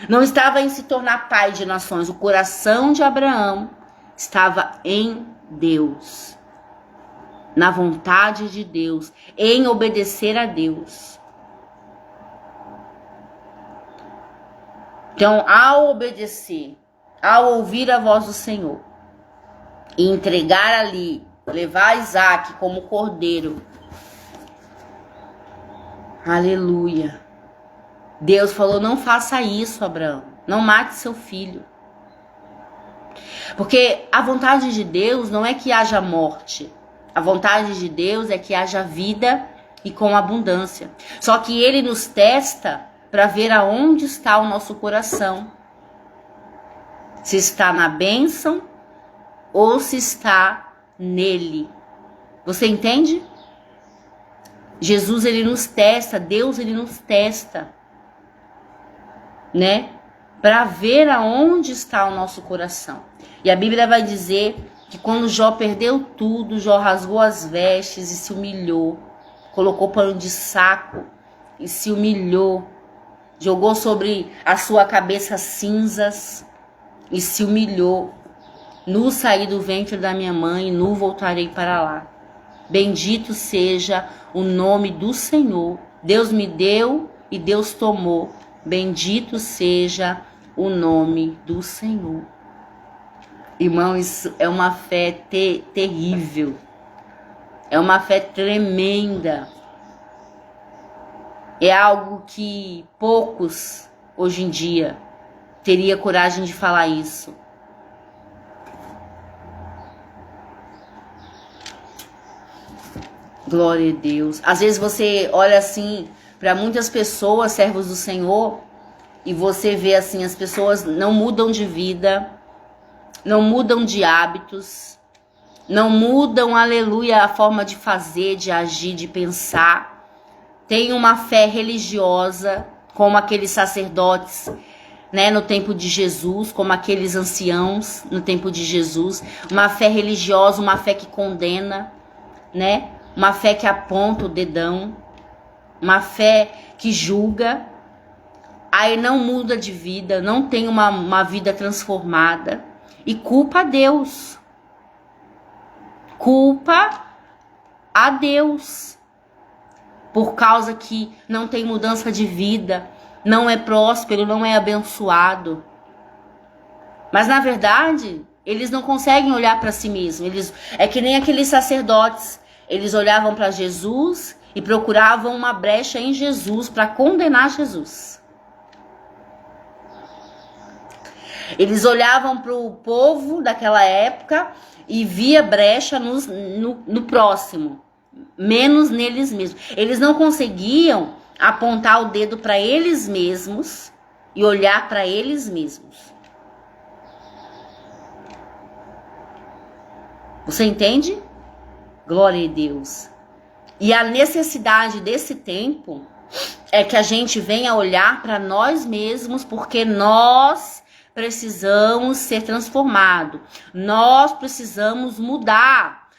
não estava em se tornar pai de nações. O coração de Abraão estava em Deus, na vontade de Deus, em obedecer a Deus. Então, ao obedecer, ao ouvir a voz do Senhor e entregar ali, levar Isaque como cordeiro, aleluia, Deus falou: não faça isso, Abraão, não mate seu filho. Porque a vontade de Deus não é que haja morte. A vontade de Deus é que haja vida e com abundância. Só que Ele nos testa para ver aonde está o nosso coração. Se está na bênção ou se está nele. Você entende? Jesus, Ele nos testa, Deus, Ele nos testa, né? Para ver aonde está o nosso coração. E a Bíblia vai dizer que quando Jó perdeu tudo, Jó rasgou as vestes e se humilhou, colocou pano de saco e se humilhou, jogou sobre a sua cabeça cinzas e se humilhou. Nu saí do ventre da minha mãe, nu voltarei para lá. Bendito seja o nome do Senhor. Deus me deu e Deus tomou. Bendito seja o nome do Senhor. Irmão, isso é uma fé terrível. É uma fé tremenda. É algo que poucos hoje em dia teriam coragem de falar isso. Glória a Deus. Às vezes você olha assim para muitas pessoas, servos do Senhor, e você vê assim, as pessoas não mudam de vida, não mudam de hábitos, não mudam, aleluia, a forma de fazer, de agir, de pensar. Tem uma fé religiosa, como aqueles sacerdotes, né, no tempo de Jesus, como aqueles anciãos no tempo de Jesus. Uma fé religiosa, uma fé que condena, né? Uma fé que aponta o dedão, uma fé que julga, aí não muda de vida, não tem uma vida transformada e culpa a Deus. Culpa a Deus por causa que não tem mudança de vida, não é próspero, não é abençoado. Mas na verdade, Eles não conseguem olhar para si mesmos. É que nem aqueles sacerdotes. Eles olhavam para Jesus e procuravam uma brecha em Jesus para condenar Jesus. Eles olhavam para o povo daquela época e via brecha no próximo, menos neles mesmos. Eles não conseguiam apontar o dedo para eles mesmos e olhar para eles mesmos. Você entende? Glória a Deus. E a necessidade desse tempo é que a gente venha olhar para nós mesmos, porque nós precisamos ser transformados. Nós precisamos mudar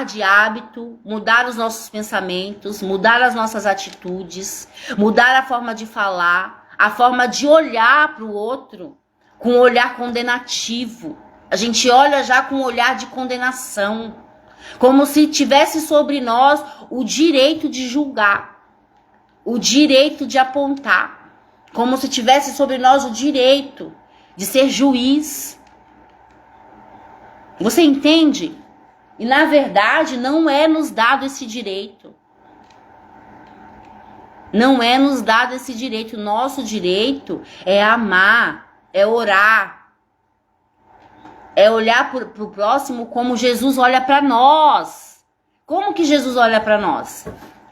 de hábito, mudar os nossos pensamentos, mudar as nossas atitudes, mudar a forma de falar, a forma de olhar para o outro com um olhar condenativo. A gente olha já com um olhar de condenação, como se tivesse sobre nós o direito de julgar, o direito de apontar, como se tivesse sobre nós o direito de ser juiz. Você entende? E na verdade não é nos dado esse direito. Não é nos dado esse direito. Nosso direito é amar, é orar, é olhar para o próximo como Jesus olha para nós. Como que Jesus olha para nós?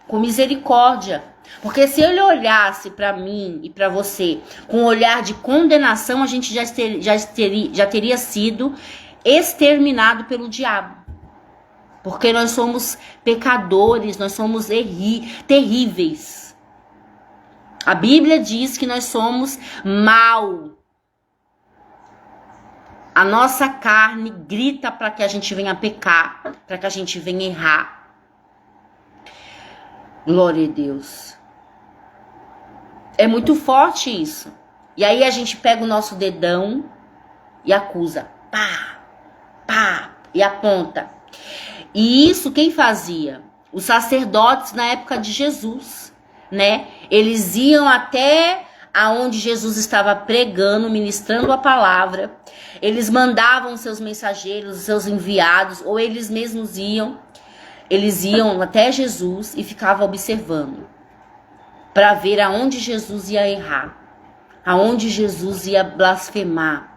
Com misericórdia. Porque se ele olhasse para mim e para você com um olhar de condenação, a gente já teria sido exterminado pelo diabo. Porque nós somos pecadores, nós somos terríveis. A Bíblia diz que nós somos mal. A nossa carne grita para que a gente venha pecar, para que a gente venha errar. Glória a Deus. É muito forte isso. E aí a gente pega o nosso dedão e acusa. Pá, pá, e aponta. E isso quem fazia? Os sacerdotes na época de Jesus, né? Eles iam até aonde Jesus estava pregando, ministrando a palavra. Eles mandavam seus mensageiros, seus enviados, ou eles mesmos iam. Eles iam até Jesus e ficavam observando para ver aonde Jesus ia errar, aonde Jesus ia blasfemar.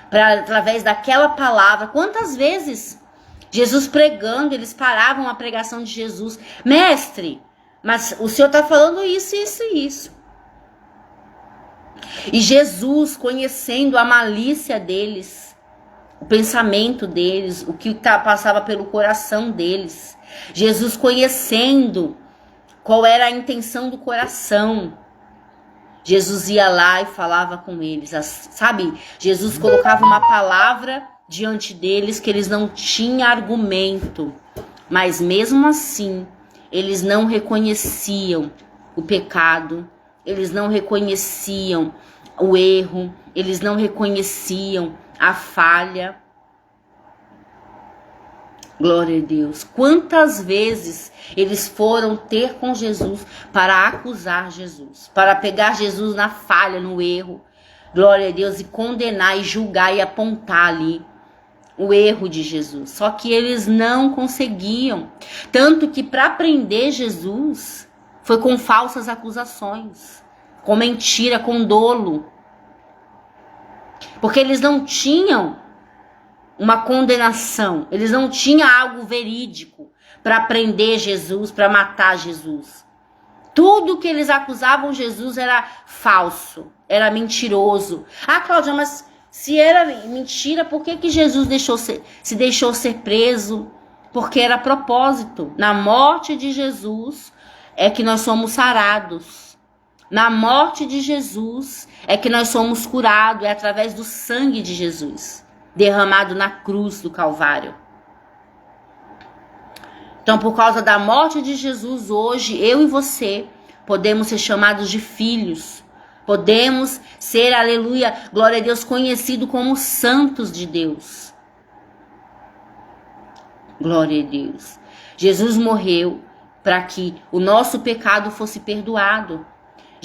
Para através daquela palavra, quantas vezes Jesus pregando, eles paravam a pregação de Jesus. Mestre, mas o senhor está falando isso, isso e isso. E Jesus, conhecendo a malícia deles, o pensamento deles, o que passava pelo coração deles. Jesus conhecendo qual era a intenção do coração. Jesus ia lá e falava com eles, sabe? Jesus colocava uma palavra diante deles que eles não tinham argumento. Mas mesmo assim, eles não reconheciam o pecado. Eles não reconheciam o erro, eles não reconheciam a falha. Glória a Deus. Quantas vezes eles foram ter com Jesus para acusar Jesus, para pegar Jesus na falha, no erro. Glória a Deus, e condenar, e julgar, e apontar ali o erro de Jesus. Só que eles não conseguiam. Tanto que para prender Jesus foi com falsas acusações, com mentira, com dolo. Porque eles não tinham uma condenação, eles não tinham algo verídico para prender Jesus, para matar Jesus. Tudo que eles acusavam Jesus era falso, era mentiroso. Ah, Cláudia, mas se era mentira, por que Jesus se deixou ser preso? Porque era propósito. Na morte de Jesus é que nós somos sarados. Na morte de Jesus é que nós somos curados. É através do sangue de Jesus, derramado na cruz do Calvário. Então, por causa da morte de Jesus, hoje, eu e você podemos ser chamados de filhos. Podemos ser, aleluia, glória a Deus, conhecidos como santos de Deus. Glória a Deus. Jesus morreu para que o nosso pecado fosse perdoado.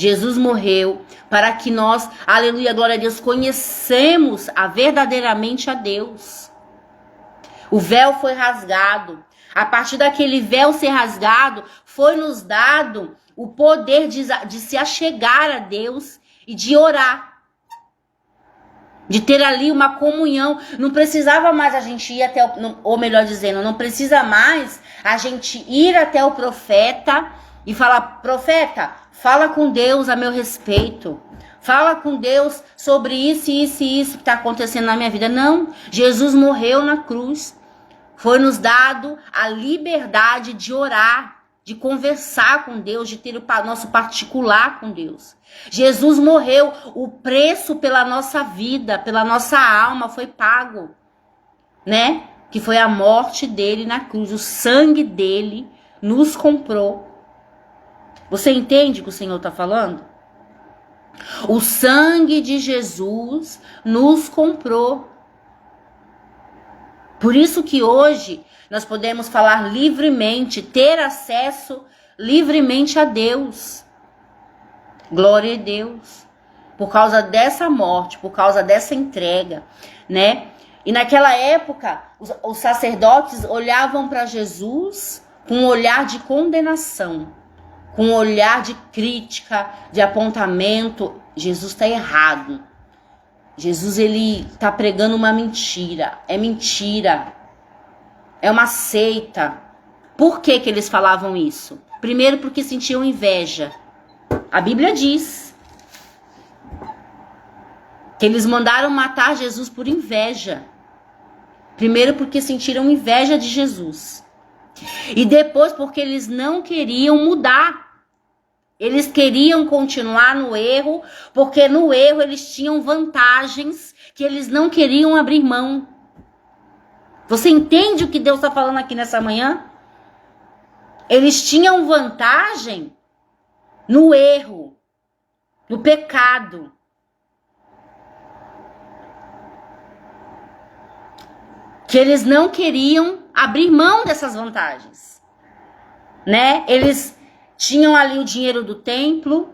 Jesus morreu para que nós, aleluia, glória a Deus, conhecemos verdadeiramente a Deus. O véu foi rasgado. A partir daquele véu ser rasgado, foi nos dado o poder de se achegar a Deus e de orar. De ter ali uma comunhão. Não precisava mais a gente ir até, ou melhor dizendo, não precisa mais a gente ir até o profeta e falar: profeta, fala com Deus a meu respeito. Fala com Deus sobre isso, isso e isso que está acontecendo na minha vida. Não, Jesus morreu na cruz. Foi nos dado a liberdade de orar, de conversar com Deus, de ter o nosso particular com Deus. Jesus morreu, o preço pela nossa vida, pela nossa alma foi pago, né? Que foi a morte dele na cruz, o sangue dele nos comprou. Você entende o que o Senhor está falando? O sangue de Jesus nos comprou. Por isso que hoje nós podemos falar livremente, ter acesso livremente a Deus. Glória a Deus. Por causa dessa morte, por causa dessa entrega, né? E naquela época, os sacerdotes olhavam para Jesus com um olhar de condenação, com um olhar de crítica, de apontamento. Jesus está errado. Jesus, ele está pregando uma mentira. É mentira. É uma seita. Por que que eles falavam isso? Primeiro, porque sentiam inveja. A Bíblia diz que eles mandaram matar Jesus por inveja. Primeiro, porque sentiram inveja de Jesus. E depois, porque eles não queriam mudar. Eles queriam continuar no erro, porque no erro eles tinham vantagens que eles não queriam abrir mão. Você entende o que Deus está falando aqui nessa manhã? Eles tinham vantagem no erro, no pecado. Que eles não queriam abrir mão dessas vantagens, né? Eles tinham ali o dinheiro do templo,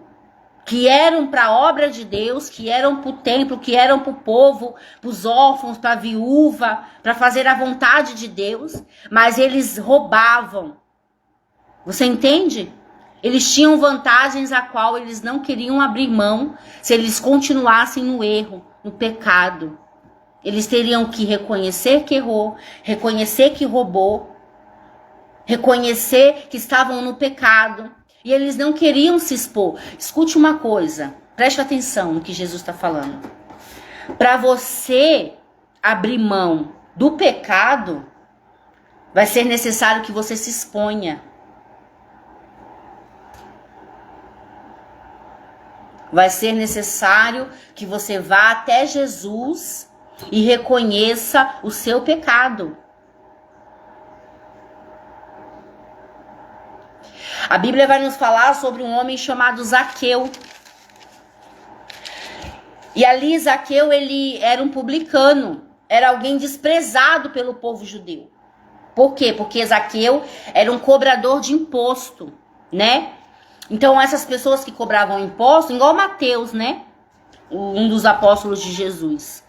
que eram para a obra de Deus, que eram para o templo, que eram para o povo, para os órfãos, para a viúva, para fazer a vontade de Deus, mas eles roubavam. Você entende? Eles tinham vantagens a qual eles não queriam abrir mão se eles continuassem no erro, no pecado. Eles teriam que reconhecer que errou, reconhecer que roubou, reconhecer que estavam no pecado. E eles não queriam se expor. Escute uma coisa, preste atenção no que Jesus está falando. Para você abrir mão do pecado, vai ser necessário que você se exponha. Vai ser necessário que você vá até Jesus e reconheça o seu pecado. A Bíblia vai nos falar sobre um homem chamado Zaqueu. E ali Zaqueu, ele era um publicano, era alguém desprezado pelo povo judeu. Por quê? Porque Zaqueu era um cobrador de imposto, né? Então essas pessoas que cobravam imposto, igual Mateus, né? Um dos apóstolos de Jesus.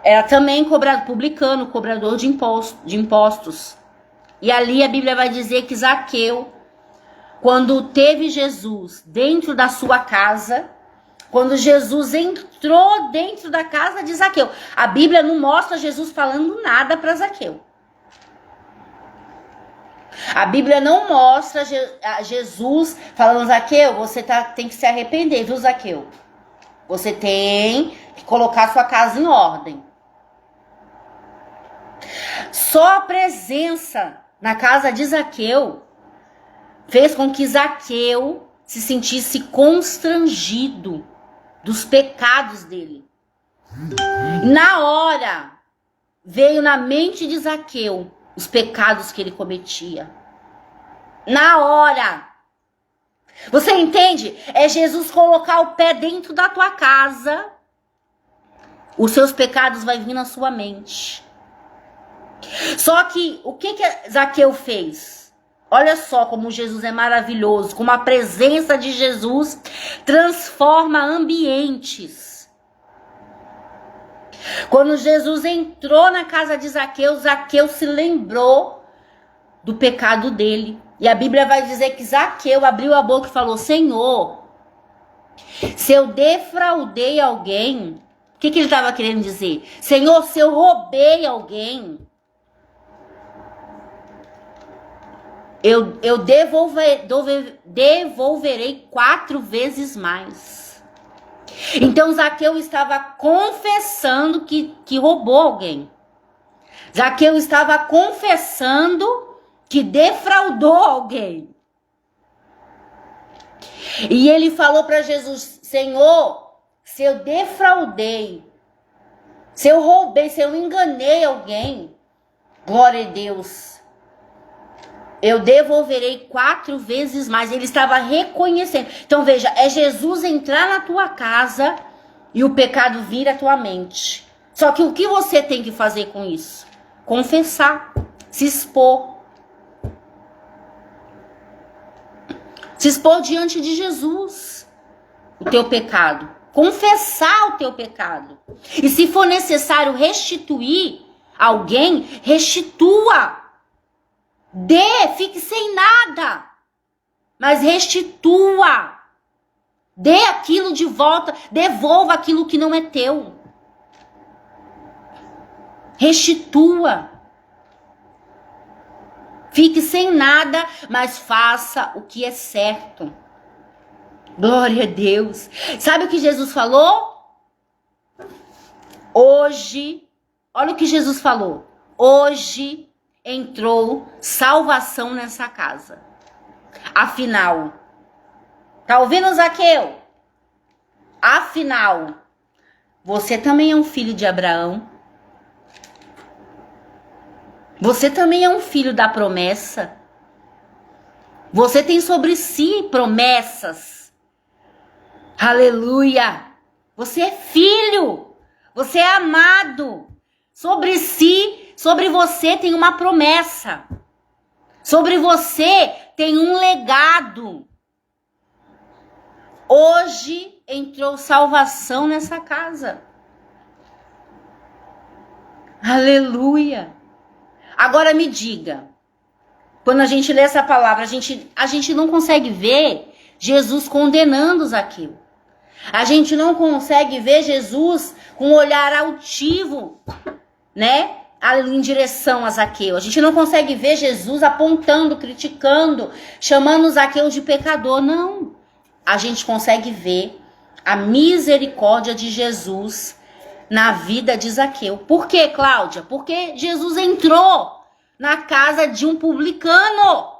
Era também publicano, cobrador de impostos. E ali a Bíblia vai dizer que Zaqueu, quando teve Jesus dentro da sua casa, quando Jesus entrou dentro da casa de Zaqueu, a Bíblia não mostra Jesus falando nada para Zaqueu. A Bíblia não mostra Jesus falando: Zaqueu, você tem que se arrepender, viu, Zaqueu? Você tem que colocar sua casa em ordem. Só a presença na casa de Zaqueu fez com que Zaqueu se sentisse constrangido dos pecados dele. Na hora, veio na mente de Zaqueu os pecados que ele cometia. Na hora. Você entende? É Jesus colocar o pé dentro da tua casa. Os seus pecados vão vir na sua mente. Só que, o que Zaqueu fez? Olha só como Jesus é maravilhoso, como a presença de Jesus transforma ambientes. Quando Jesus entrou na casa de Zaqueu, Zaqueu se lembrou do pecado dele. E a Bíblia vai dizer que Zaqueu abriu a boca e falou: Senhor, se eu defraudei alguém, o que ele estava querendo dizer? Senhor, se eu roubei alguém, eu devolverei 4 vezes mais. Então Zaqueu estava confessando que roubou alguém. Zaqueu estava confessando que defraudou alguém. E ele falou para Jesus: Senhor, se eu defraudei, se eu roubei, se eu enganei alguém, glória a Deus, eu devolverei 4 vezes mais. Ele estava reconhecendo. Então veja, é Jesus entrar na tua casa e o pecado vir à tua mente. Só que o que você tem que fazer com isso? Confessar, se expor. Se expor diante de Jesus, o teu pecado. Confessar o teu pecado. E se for necessário restituir alguém, restitua. Fique sem nada. Mas restitua. Dê aquilo de volta. Devolva aquilo que não é teu. Restitua. Fique sem nada, mas faça o que é certo. Glória a Deus. Sabe o que Jesus falou? Hoje, olha o que Jesus falou. Hoje entrou salvação nessa casa. Afinal, tá ouvindo, Zaqueu? Afinal, você também é um filho de Abraão. Você também é um filho da promessa. Você tem sobre si promessas. Aleluia! Você é filho. Você é amado. Sobre si, sobre você tem uma promessa. Sobre você tem um legado. Hoje entrou salvação nessa casa. Aleluia! Agora me diga, quando a gente lê essa palavra, a gente não consegue ver Jesus condenando Zaqueu. A gente não consegue ver Jesus com um olhar altivo, né? Em direção a Zaqueu. A gente não consegue ver Jesus apontando, criticando, chamando Zaqueu de pecador. Não. A gente consegue ver a misericórdia de Jesus na vida de Zaqueu. Por quê, Cláudia? Porque Jesus entrou na casa de um publicano,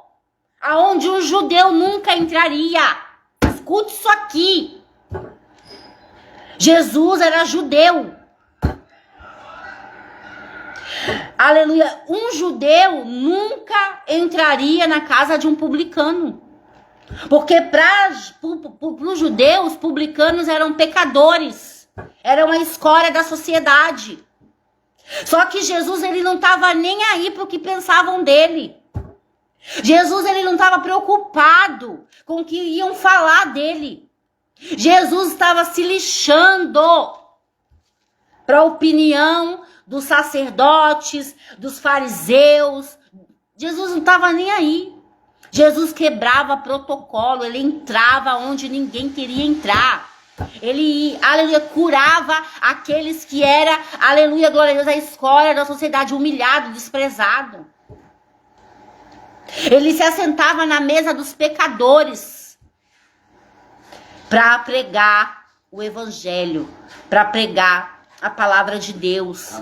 aonde um judeu nunca entraria. Escute isso aqui. Jesus era judeu. Aleluia. Um judeu nunca entraria na casa de um publicano. Porque para os judeus, publicanos eram pecadores. Era uma escória da sociedade. Só que Jesus, ele não estava nem aí para o que pensavam dele. Jesus, ele não estava preocupado com o que iam falar dele. Jesus estava se lixando para a opinião dos sacerdotes, dos fariseus. Jesus não estava nem aí. Jesus quebrava protocolo, ele entrava onde ninguém queria entrar. Ele, aleluia, curava aqueles que era, aleluia, glória a Deus, a escória da sociedade, humilhado, desprezado. Ele se assentava na mesa dos pecadores para pregar o evangelho, para pregar a palavra de Deus,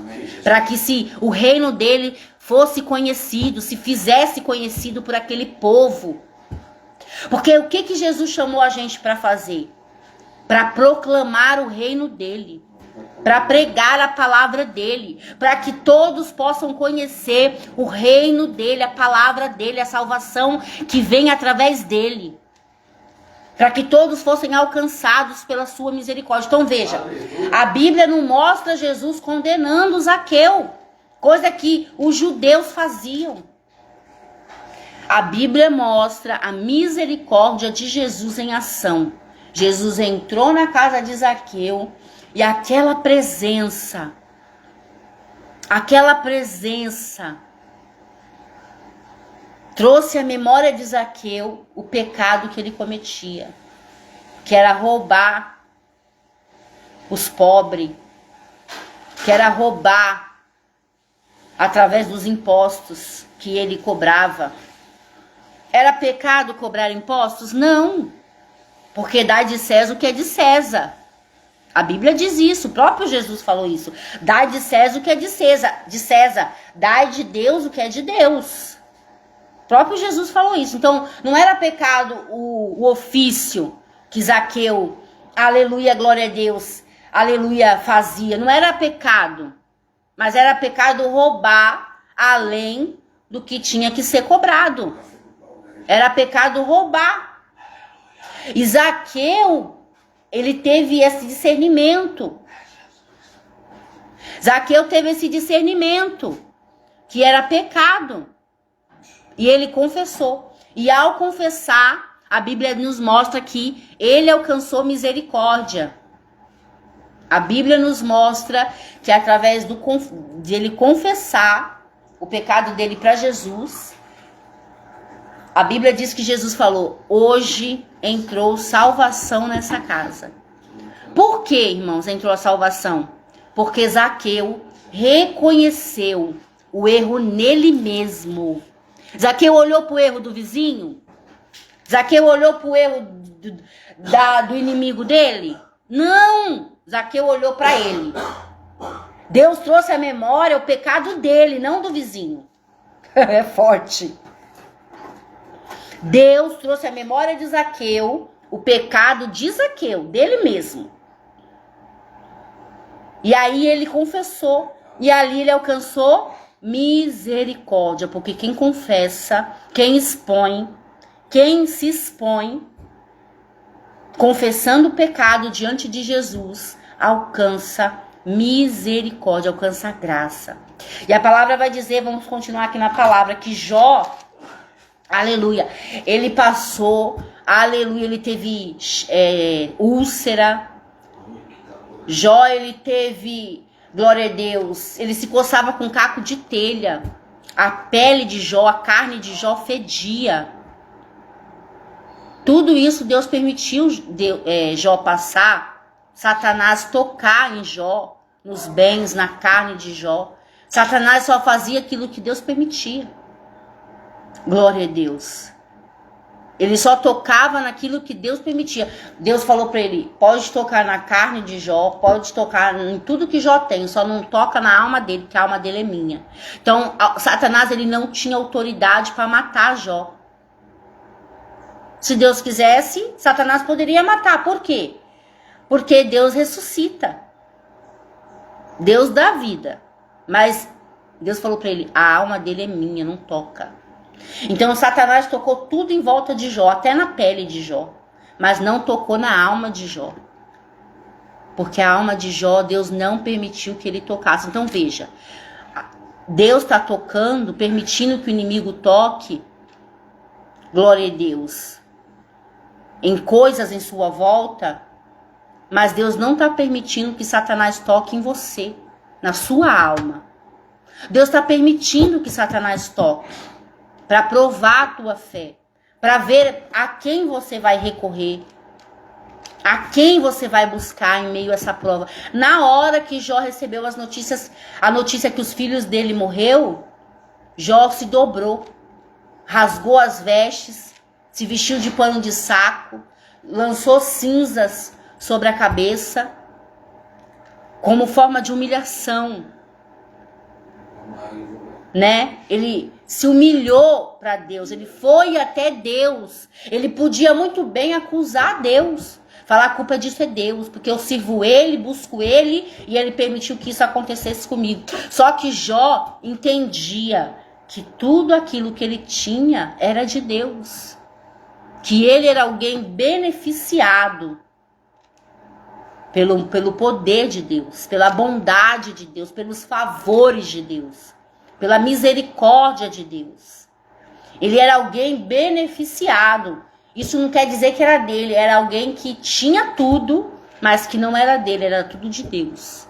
para que se o reino dele fosse conhecido, se fizesse conhecido por aquele povo. Porque o que Jesus chamou a gente para fazer? Para proclamar o reino dele, para pregar a palavra dele, para que todos possam conhecer o reino dele, a palavra dele, a salvação que vem através dele, para que todos fossem alcançados pela sua misericórdia. Então veja, a Bíblia não mostra Jesus condenando Zaqueu, coisa que os judeus faziam. a Bíblia mostra a misericórdia de Jesus em ação. Jesus entrou na casa de Zaqueu e aquela presença trouxe à memória de Zaqueu o pecado que ele cometia, que era roubar os pobres, que era roubar através dos impostos que ele cobrava. Era pecado cobrar impostos? Não, porque dá de César o que é de César. A Bíblia diz isso, o próprio Jesus falou isso. Dai de César o que é de César, dai de Deus o que é de Deus. O próprio Jesus falou isso. Então, não era pecado o ofício que Zaqueu, aleluia, glória a Deus, aleluia, fazia. Não era pecado, mas era pecado roubar além do que tinha que ser cobrado. Era pecado roubar. E Zaqueu, ele teve esse discernimento. Zaqueu teve esse discernimento que era pecado. E ele confessou. E ao confessar, a Bíblia nos mostra que ele alcançou misericórdia. A Bíblia nos mostra que através de ele confessar o pecado dele para Jesus, a Bíblia diz que Jesus falou: hoje entrou salvação nessa casa. Por que, irmãos, entrou a salvação? Porque Zaqueu reconheceu o erro nele mesmo. Zaqueu olhou para o erro do vizinho? Zaqueu olhou para o erro do inimigo dele? Não! Zaqueu olhou para ele. Deus trouxe à memória o pecado dele, não do vizinho. É forte. Deus trouxe à memória de Zaqueu o pecado de Zaqueu, dele mesmo. E aí ele confessou. E ali ele alcançou misericórdia. Porque quem confessa, quem se expõe, confessando o pecado diante de Jesus, alcança misericórdia, alcança graça. E a palavra vai dizer, vamos continuar aqui na palavra, que Jó, aleluia, ele passou, aleluia, ele teve úlcera. Jó, ele teve, glória a Deus, ele se coçava com caco de telha. A pele de Jó, a carne de Jó fedia. Tudo isso Deus permitiu Jó passar. Satanás tocar em Jó, nos bens, na carne de Jó. Satanás só fazia aquilo que Deus permitia. Glória a Deus. Ele só tocava naquilo que Deus permitia. Deus falou para ele: pode tocar na carne de Jó, pode tocar em tudo que Jó tem, só não toca na alma dele, porque a alma dele é minha. Então, Satanás, ele não tinha autoridade para matar Jó. Se Deus quisesse, Satanás poderia matar. Por quê? Porque Deus ressuscita. Deus dá vida. Mas Deus falou para ele: a alma dele é minha, não toca. Então Satanás tocou tudo em volta de Jó, até na pele de Jó, mas não tocou na alma de Jó. Porque a alma de Jó, Deus não permitiu que ele tocasse. Então veja, Deus está tocando, permitindo que o inimigo toque, glória a Deus, em coisas em sua volta, mas Deus não está permitindo que Satanás toque em você, na sua alma. Deus está permitindo que Satanás toque, para provar a tua fé, para ver a quem você vai recorrer, a quem você vai buscar em meio a essa prova. Na hora que Jó recebeu a notícia que os filhos dele morreu, Jó se dobrou, rasgou as vestes, se vestiu de pano de saco, lançou cinzas sobre a cabeça, como forma de humilhação, né? Ele se humilhou para Deus, ele foi até Deus. Ele podia muito bem acusar Deus, falar: a culpa disso é Deus, porque eu sirvo ele, busco ele, e ele permitiu que isso acontecesse comigo. Só que Jó entendia que tudo aquilo que ele tinha era de Deus, que ele era alguém beneficiado pelo poder de Deus, pela bondade de Deus, pelos favores de Deus, pela misericórdia de Deus. Ele era alguém beneficiado. Isso não quer dizer que era dele, era alguém que tinha tudo, mas que não era dele, era tudo de Deus.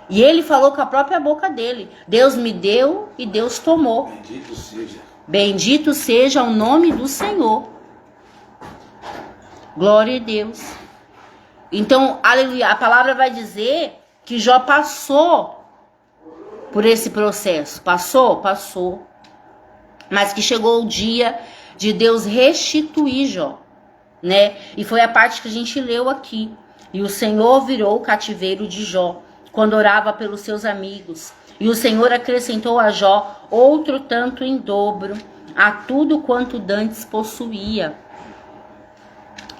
E ele falou com a própria boca dele: Deus me deu e Deus tomou. Bendito seja. Bendito seja o nome do Senhor. Glória a Deus. Então, aleluia, a palavra vai dizer que Jó passou por esse processo. Passou. Mas que chegou o dia de Deus restituir Jó, né? E foi a parte que a gente leu aqui. E o Senhor virou o cativeiro de Jó, quando orava pelos seus amigos. E o Senhor acrescentou a Jó outro tanto em dobro, a tudo quanto dantes possuía.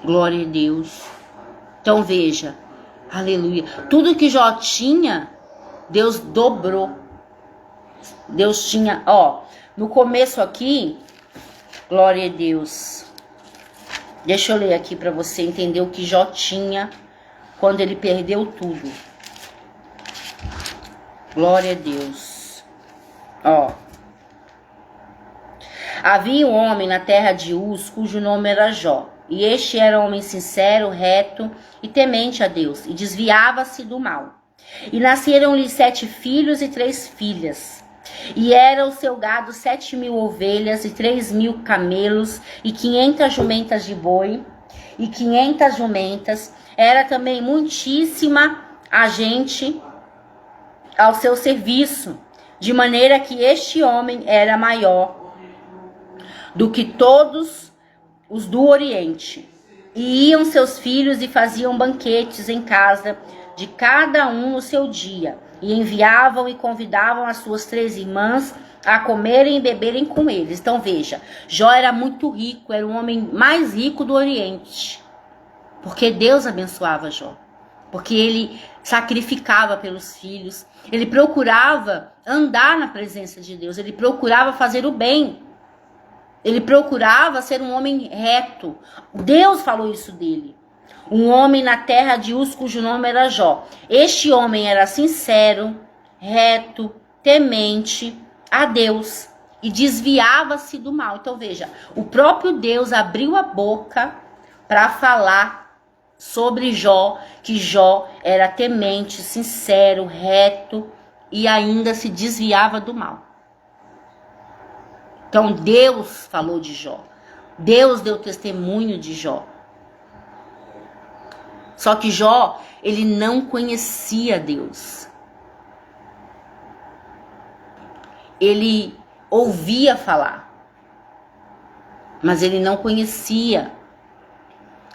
Glória a Deus. Então veja, aleluia. Tudo que Jó tinha, Deus dobrou. Deus tinha, no começo aqui, glória a Deus. Deixa eu ler aqui para você entender o que Jó tinha quando ele perdeu tudo. Glória a Deus. Havia um homem na terra de Uz, cujo nome era Jó. E este era um homem sincero, reto e temente a Deus, e desviava-se do mal. E nasceram-lhe 7 filhos e 3 filhas. E era o seu gado 7.000 ovelhas e 3.000 camelos e 500 jumentas de boi e 500 jumentas. Era também muitíssima a gente ao seu serviço, de maneira que este homem era maior do que todos os do Oriente. E iam seus filhos e faziam banquetes em casa de cada um no seu dia, e enviavam e convidavam as suas 3 irmãs a comerem e beberem com eles. Então veja, Jó era muito rico, era o homem mais rico do Oriente, porque Deus abençoava Jó, porque ele sacrificava pelos filhos, ele procurava andar na presença de Deus, ele procurava fazer o bem, ele procurava ser um homem reto. Deus falou isso dele. Um homem na terra de Uz, cujo nome era Jó. Este homem era sincero, reto, temente a Deus e desviava-se do mal. Então veja, o próprio Deus abriu a boca para falar sobre Jó, que Jó era temente, sincero, reto e ainda se desviava do mal. Então Deus falou de Jó. Deus deu testemunho de Jó. Só que Jó, ele não conhecia Deus. Ele ouvia falar, mas ele não conhecia.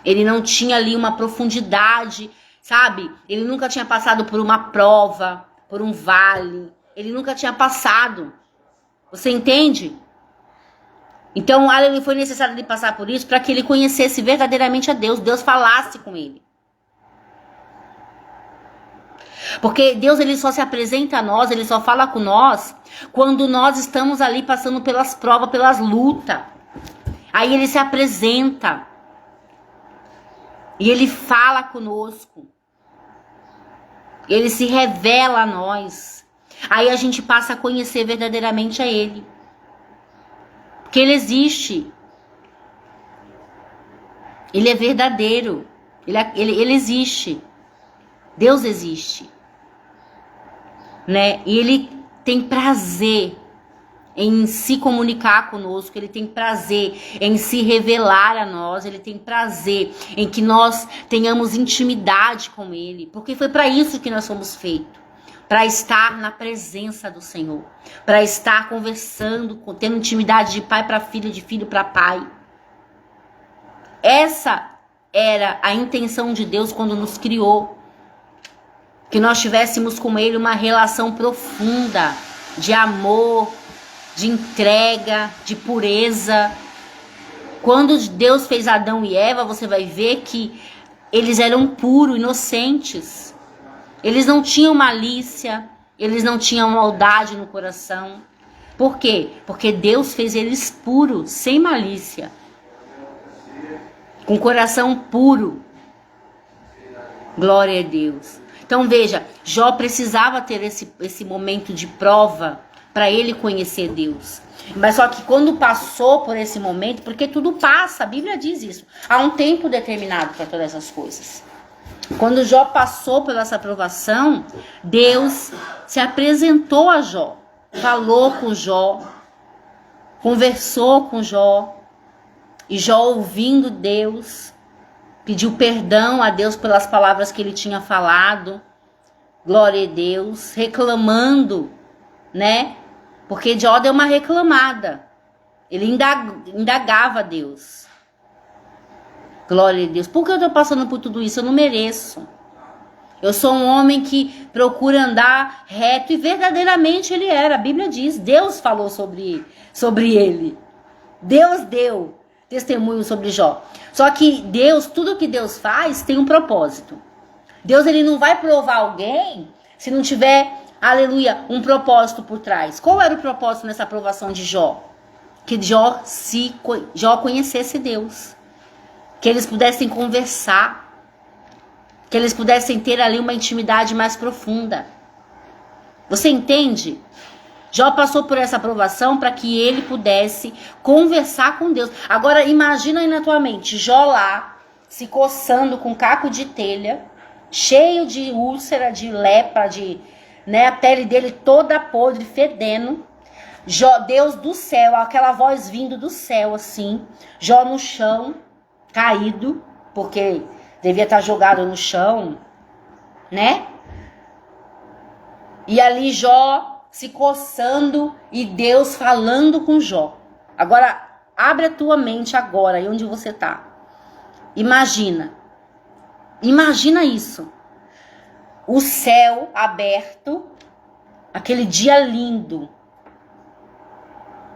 Ele não tinha ali uma profundidade, sabe? Ele nunca tinha passado por uma prova, por um vale. Ele nunca tinha passado. Você entende? Então, aleluia, foi necessário ele passar por isso para que ele conhecesse verdadeiramente a Deus. Deus falasse com ele. Porque Deus, ele só se apresenta a nós, ele só fala com nós quando nós estamos ali passando pelas provas, pelas lutas. Aí ele se apresenta. E ele fala conosco. Ele se revela a nós. Aí a gente passa a conhecer verdadeiramente a ele. Porque ele existe. Ele é verdadeiro. Ele existe. Deus existe. Né? E ele tem prazer em se comunicar conosco. Ele tem prazer em se revelar a nós. Ele tem prazer em que nós tenhamos intimidade com ele. Porque foi para isso que nós fomos feitos. Para estar na presença do Senhor, para estar conversando, tendo intimidade de pai para filho, de filho para pai. Essa era a intenção de Deus quando nos criou, que nós tivéssemos com Ele uma relação profunda, de amor, de entrega, de pureza. Quando Deus fez Adão e Eva, você vai ver que eles eram puros, inocentes. Eles não tinham malícia, eles não tinham maldade no coração. Por quê? Porque Deus fez eles puros, sem malícia. Com coração puro. Glória a Deus. Então veja, Jó precisava ter esse momento de prova para ele conhecer Deus. Mas só que quando passou por esse momento, porque tudo passa, a Bíblia diz isso, há um tempo determinado para todas essas coisas. Quando Jó passou por essa provação, Deus se apresentou a Jó, falou com Jó, conversou com Jó, e Jó, ouvindo Deus, pediu perdão a Deus pelas palavras que ele tinha falado, glória a Deus, reclamando, né? Porque Jó deu uma reclamada, ele indagava a Deus. Glória a Deus. Por que eu estou passando por tudo isso? Eu não mereço. Eu sou um homem que procura andar reto e verdadeiramente ele era. A Bíblia diz, Deus falou sobre ele. Deus deu testemunho sobre Jó. Só que Deus, tudo que Deus faz tem um propósito. Deus, ele não vai provar alguém se não tiver, aleluia, um propósito por trás. Qual era o propósito nessa aprovação de Jó? Que Jó conhecesse Deus. Que eles pudessem conversar, que eles pudessem ter ali uma intimidade mais profunda. Você entende? Jó passou por essa aprovação para que ele pudesse conversar com Deus. Agora imagina aí na tua mente, Jó lá, se coçando com caco de telha, cheio de úlcera, de lepra, a pele dele toda podre, fedendo. Jó, Deus do céu, aquela voz vindo do céu assim, Jó no chão, caído, porque devia estar jogado no chão, né? E ali Jó se coçando e Deus falando com Jó. Agora, abre a tua mente agora, aí onde você tá. Imagina isso. O céu aberto, aquele dia lindo.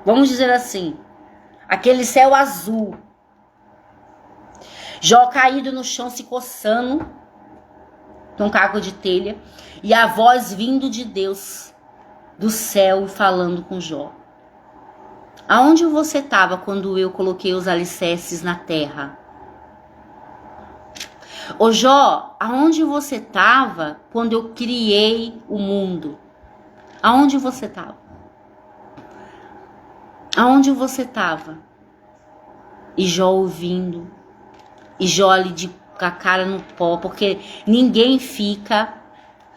Vamos dizer assim, aquele céu azul. Jó caído no chão, se coçando, com um caco de telha, e a voz vindo de Deus, do céu, falando com Jó. Aonde você estava quando eu coloquei os alicerces na terra? Ô Jó, aonde você estava quando eu criei o mundo? Aonde você estava? Aonde você estava? E Jó ouvindo. E Jó ali com a cara no pó, porque ninguém fica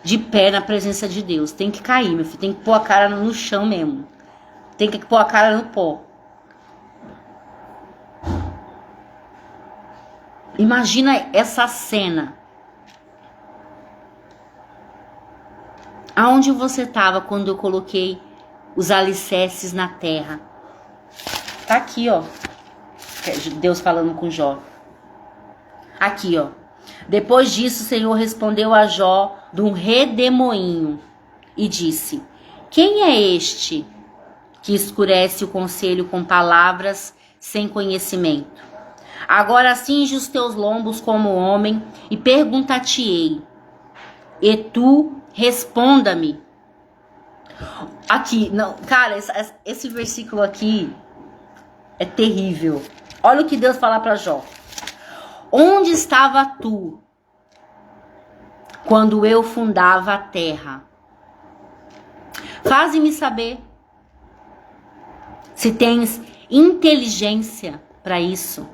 de pé na presença de Deus. Tem que cair, meu filho. Tem que pôr a cara no chão mesmo. Tem que pôr a cara no pó. Imagina essa cena. Aonde você estava quando eu coloquei os alicerces na terra? Tá aqui, ó. Deus falando com Jó. Aqui, ó. Depois disso, o Senhor respondeu a Jó de um redemoinho e disse: quem é este que escurece o conselho com palavras sem conhecimento? Agora cinge os teus lombos como homem e perguntar-te-ei, e tu responda-me. Aqui, não, cara, esse versículo aqui é terrível. Olha o que Deus fala para Jó. Onde estava tu quando eu fundava a terra? Faze-me saber se tens inteligência para isso.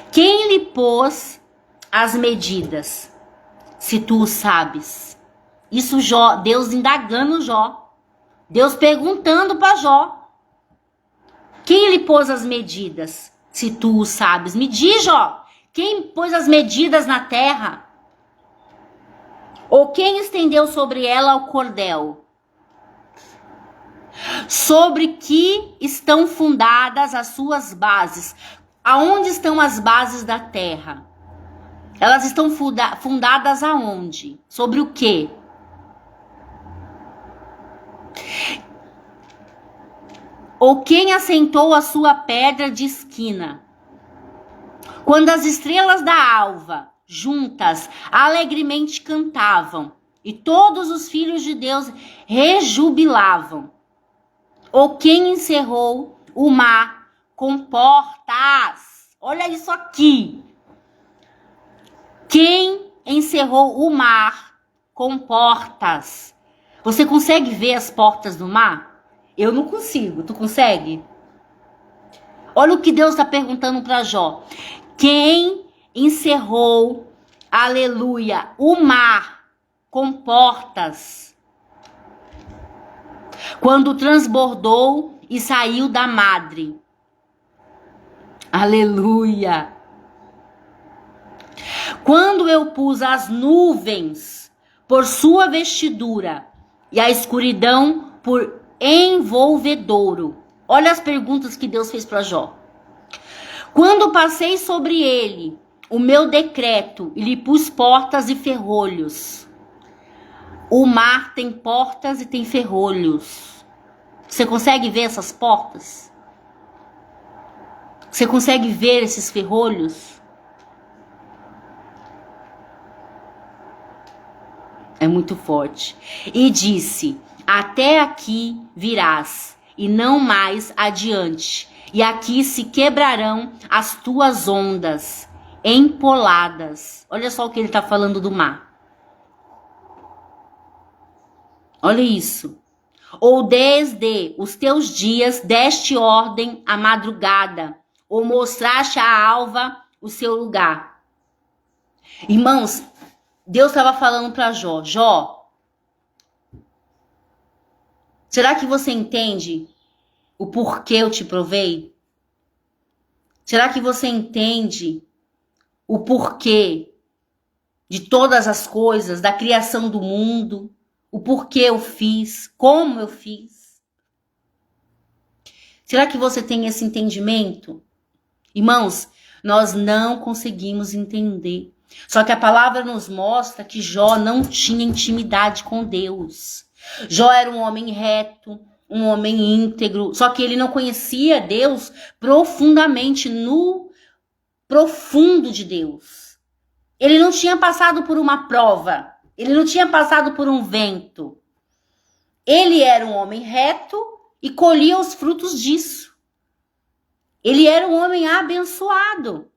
Quem lhe pôs as medidas, se tu o sabes? Isso Jó, Deus indagando Jó. Deus perguntando para Jó. Quem lhe pôs as medidas, se tu o sabes? Me diz, Jó, quem pôs as medidas na terra? Ou quem estendeu sobre ela o cordel? Sobre que estão fundadas as suas bases? Aonde estão as bases da terra? Elas estão fundadas aonde? Sobre o quê? Ou quem assentou a sua pedra de esquina? Quando as estrelas da alva, juntas, alegremente cantavam, e todos os filhos de Deus rejubilavam. Ou quem encerrou o mar com portas? Olha isso aqui. Quem encerrou o mar com portas? Você consegue ver as portas do mar? Eu não consigo. Tu consegue? Olha o que Deus está perguntando para Jó. Quem encerrou, aleluia, o mar com portas, quando transbordou e saiu da madre? Aleluia. Quando eu pus as nuvens por sua vestidura e a escuridão por envolvedouro. Olha as perguntas que Deus fez para Jó. Quando passei sobre ele o meu decreto e lhe pus portas e ferrolhos. O mar tem portas e tem ferrolhos. Você consegue ver essas portas? Você consegue ver esses ferrolhos? É muito forte. E disse: até aqui virás, e não mais adiante. E aqui se quebrarão as tuas ondas empoladas. Olha só o que ele está falando do mar. Olha isso. Ou desde os teus dias deste ordem à madrugada, ou mostraste à alva o seu lugar. Irmãos, Deus estava falando para Jó. Jó, será que você entende o porquê eu te provei? Será que você entende o porquê de todas as coisas, da criação do mundo, o porquê eu fiz, como eu fiz? Será que você tem esse entendimento? Irmãos, nós não conseguimos entender. Só que a palavra nos mostra que Jó não tinha intimidade com Deus. Jó era um homem reto, um homem íntegro, só que ele não conhecia Deus profundamente, no profundo de Deus. Ele não tinha passado por uma prova, ele não tinha passado por um vento. Ele era um homem reto e colhia os frutos disso. Ele era um homem abençoado.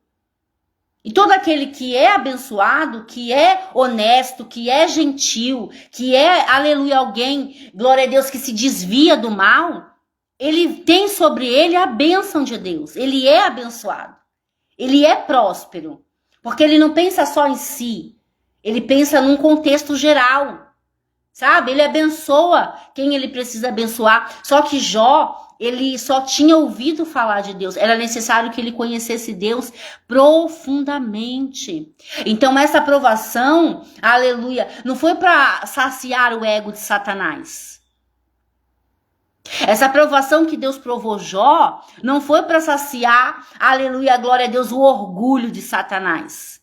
E todo aquele que é abençoado, que é honesto, que é gentil, que é, aleluia, alguém, glória a Deus, que se desvia do mal, ele tem sobre ele a bênção de Deus. Ele é abençoado. Ele é próspero. Porque ele não pensa só em si. Ele pensa num contexto geral. Sabe? Ele abençoa quem ele precisa abençoar. Só que Jó, ele só tinha ouvido falar de Deus. Era necessário que ele conhecesse Deus profundamente. Então essa aprovação, aleluia, não foi para saciar o ego de Satanás. Essa aprovação que Deus provou Jó não foi para saciar, aleluia, glória a Deus, o orgulho de Satanás.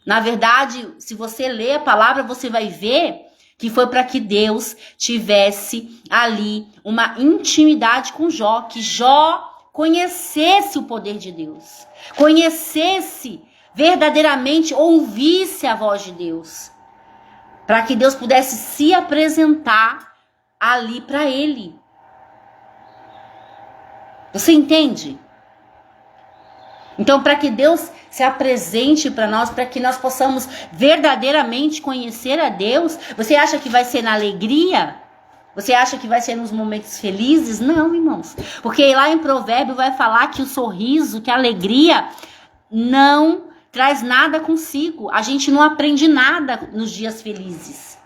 Na verdade, se você ler a palavra, você vai ver que foi para que Deus tivesse ali uma intimidade com Jó, que Jó conhecesse o poder de Deus, conhecesse verdadeiramente, ouvisse a voz de Deus, para que Deus pudesse se apresentar ali para ele. Você entende? Então, para que Deus se apresente para nós, para que nós possamos verdadeiramente conhecer a Deus, você acha que vai ser na alegria? Você acha que vai ser nos momentos felizes? Não, irmãos. Porque lá em Provérbio vai falar que o sorriso, que a alegria não traz nada consigo. A gente não aprende nada nos dias felizes.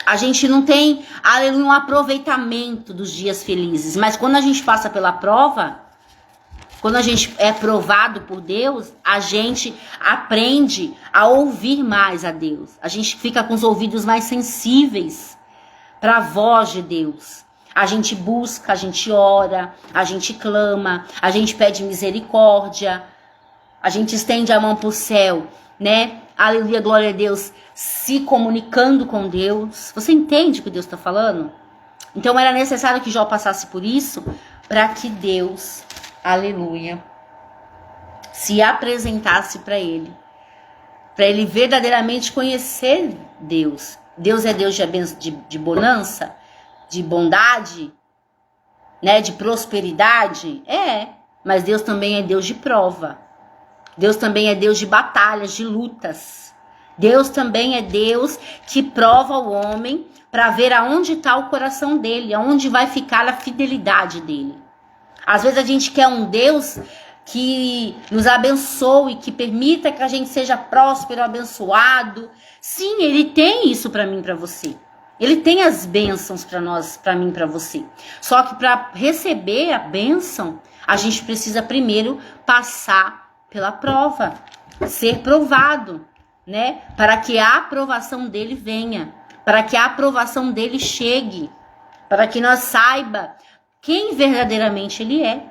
A gente não tem, aleluia, um aproveitamento dos dias felizes. Mas quando a gente passa pela prova, quando a gente é provado por Deus, a gente aprende a ouvir mais a Deus. A gente fica com os ouvidos mais sensíveis para a voz de Deus. A gente busca, a gente ora, a gente clama, a gente pede misericórdia, a gente estende a mão para o céu, né? Aleluia, glória a Deus, se comunicando com Deus. Você entende o que Deus está falando? Então era necessário que Jó passasse por isso para que Deus, aleluia, se apresentasse para ele verdadeiramente conhecer Deus. Deus é Deus de bonança, de bondade, né, de prosperidade, mas Deus também é Deus de prova. Deus também é Deus de batalhas, de lutas. Deus também é Deus que prova o homem para ver aonde está o coração dele, aonde vai ficar a fidelidade dele. Às vezes a gente quer um Deus que nos abençoe, que permita que a gente seja próspero, abençoado. Sim, ele tem isso para mim, para você. Ele tem as bênçãos para nós, para mim, para você. Só que para receber a bênção, a gente precisa primeiro passar pela prova, ser provado, né? Para que a aprovação dele venha, para que a aprovação dele chegue, para que nós saiba quem verdadeiramente ele é.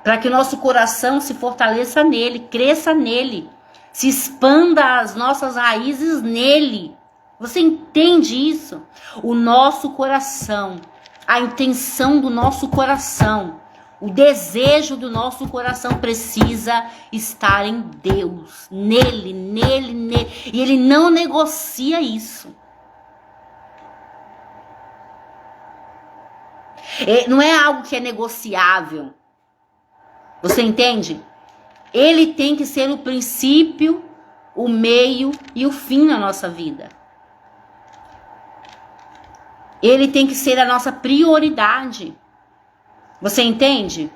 Para que o nosso coração se fortaleça nele, cresça nele, se expanda as nossas raízes nele. Você entende isso? O nosso coração, a intenção do nosso coração, o desejo do nosso coração precisa estar em Deus, nele. E ele não negocia isso. Não é algo que é negociável. Você entende? Ele tem que ser o princípio, o meio e o fim na nossa vida. Ele tem que ser a nossa prioridade. Você entende?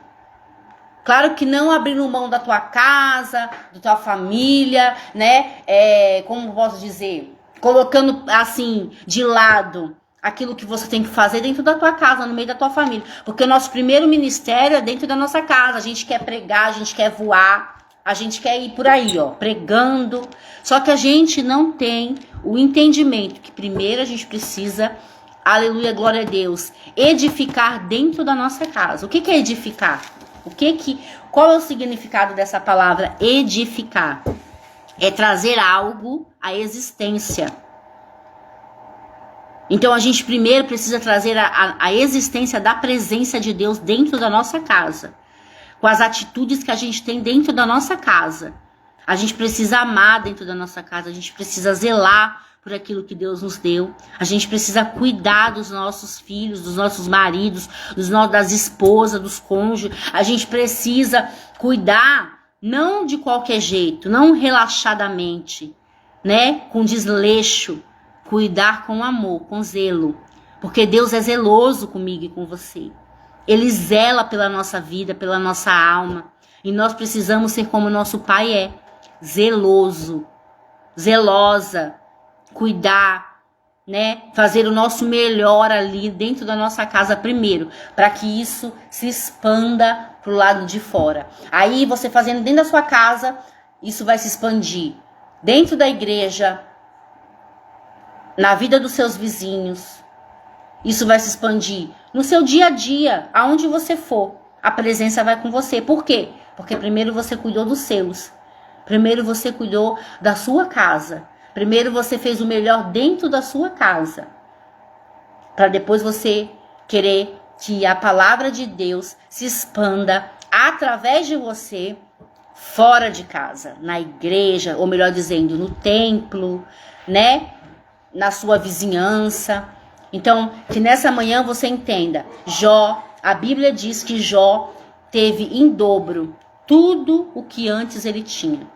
Claro que não abrindo mão da tua casa, da tua família, né? Como posso dizer? Colocando assim de lado aquilo que você tem que fazer dentro da tua casa, no meio da tua família. Porque o nosso primeiro ministério é dentro da nossa casa. A gente quer pregar, a gente quer voar, a gente quer ir por aí, ó, pregando. Só que a gente não tem o entendimento que primeiro a gente precisa, aleluia, glória a Deus, edificar dentro da nossa casa. O que é edificar? Qual é o significado dessa palavra edificar? É trazer algo à existência. Então a gente primeiro precisa trazer a existência da presença de Deus dentro da nossa casa. Com as atitudes que a gente tem dentro da nossa casa. A gente precisa amar dentro da nossa casa. A gente precisa zelar por aquilo que Deus nos deu. A gente precisa cuidar dos nossos filhos, dos nossos maridos, das esposas, dos cônjuges. A gente precisa cuidar não de qualquer jeito, não relaxadamente, né? Com desleixo. Cuidar com amor, com zelo. Porque Deus é zeloso comigo e com você. Ele zela pela nossa vida, pela nossa alma. E nós precisamos ser como nosso Pai é. Zeloso. Zelosa. Cuidar, né? Fazer o nosso melhor ali dentro da nossa casa primeiro. Para que isso se expanda pro lado de fora. Aí você fazendo dentro da sua casa, isso vai se expandir. Dentro da igreja, na vida dos seus vizinhos. Isso vai se expandir no seu dia a dia, aonde você for. A presença vai com você. Por quê? Porque primeiro você cuidou dos seus. Primeiro você cuidou da sua casa. Primeiro você fez o melhor dentro da sua casa. Para depois você querer que a palavra de Deus se expanda através de você fora de casa. Na igreja, ou melhor dizendo, no templo, né? Na sua vizinhança. Então, que nessa manhã você entenda. Jó, a Bíblia diz que Jó teve em dobro tudo o que antes ele tinha.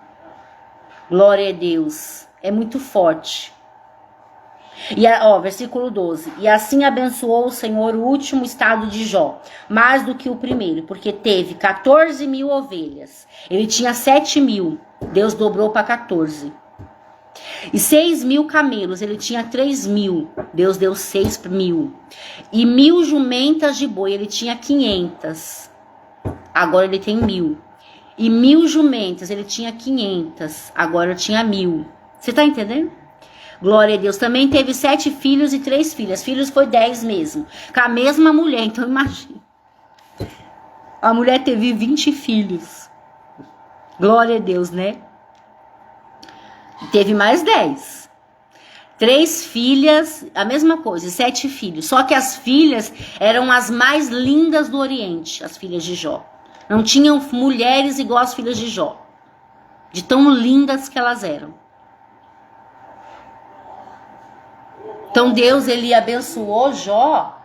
Glória a Deus. É muito forte. E versículo 12. E assim abençoou o Senhor o último estado de Jó, mais do que o primeiro, porque teve 14.000 ovelhas. Ele tinha 7.000. Deus dobrou para 14. E 6.000 camelos, ele tinha 3.000, Deus deu 6.000. E 1.000 jumentas de boi, ele tinha 500, agora ele tem 1.000. E 1.000 jumentas, ele tinha 500, agora tinha 1.000. Você tá entendendo? Glória a Deus. Também teve 7 filhos e 3 filhas. Filhos foi 10 mesmo, com a mesma mulher. Então imagina, a mulher teve 20 filhos. Glória a Deus, né? Teve mais 10. 3 filhas, a mesma coisa, 7 filhos. Só que as filhas eram as mais lindas do Oriente, as filhas de Jó. Não tinham mulheres igual as filhas de Jó. De tão lindas que elas eram. Então Deus, ele abençoou Jó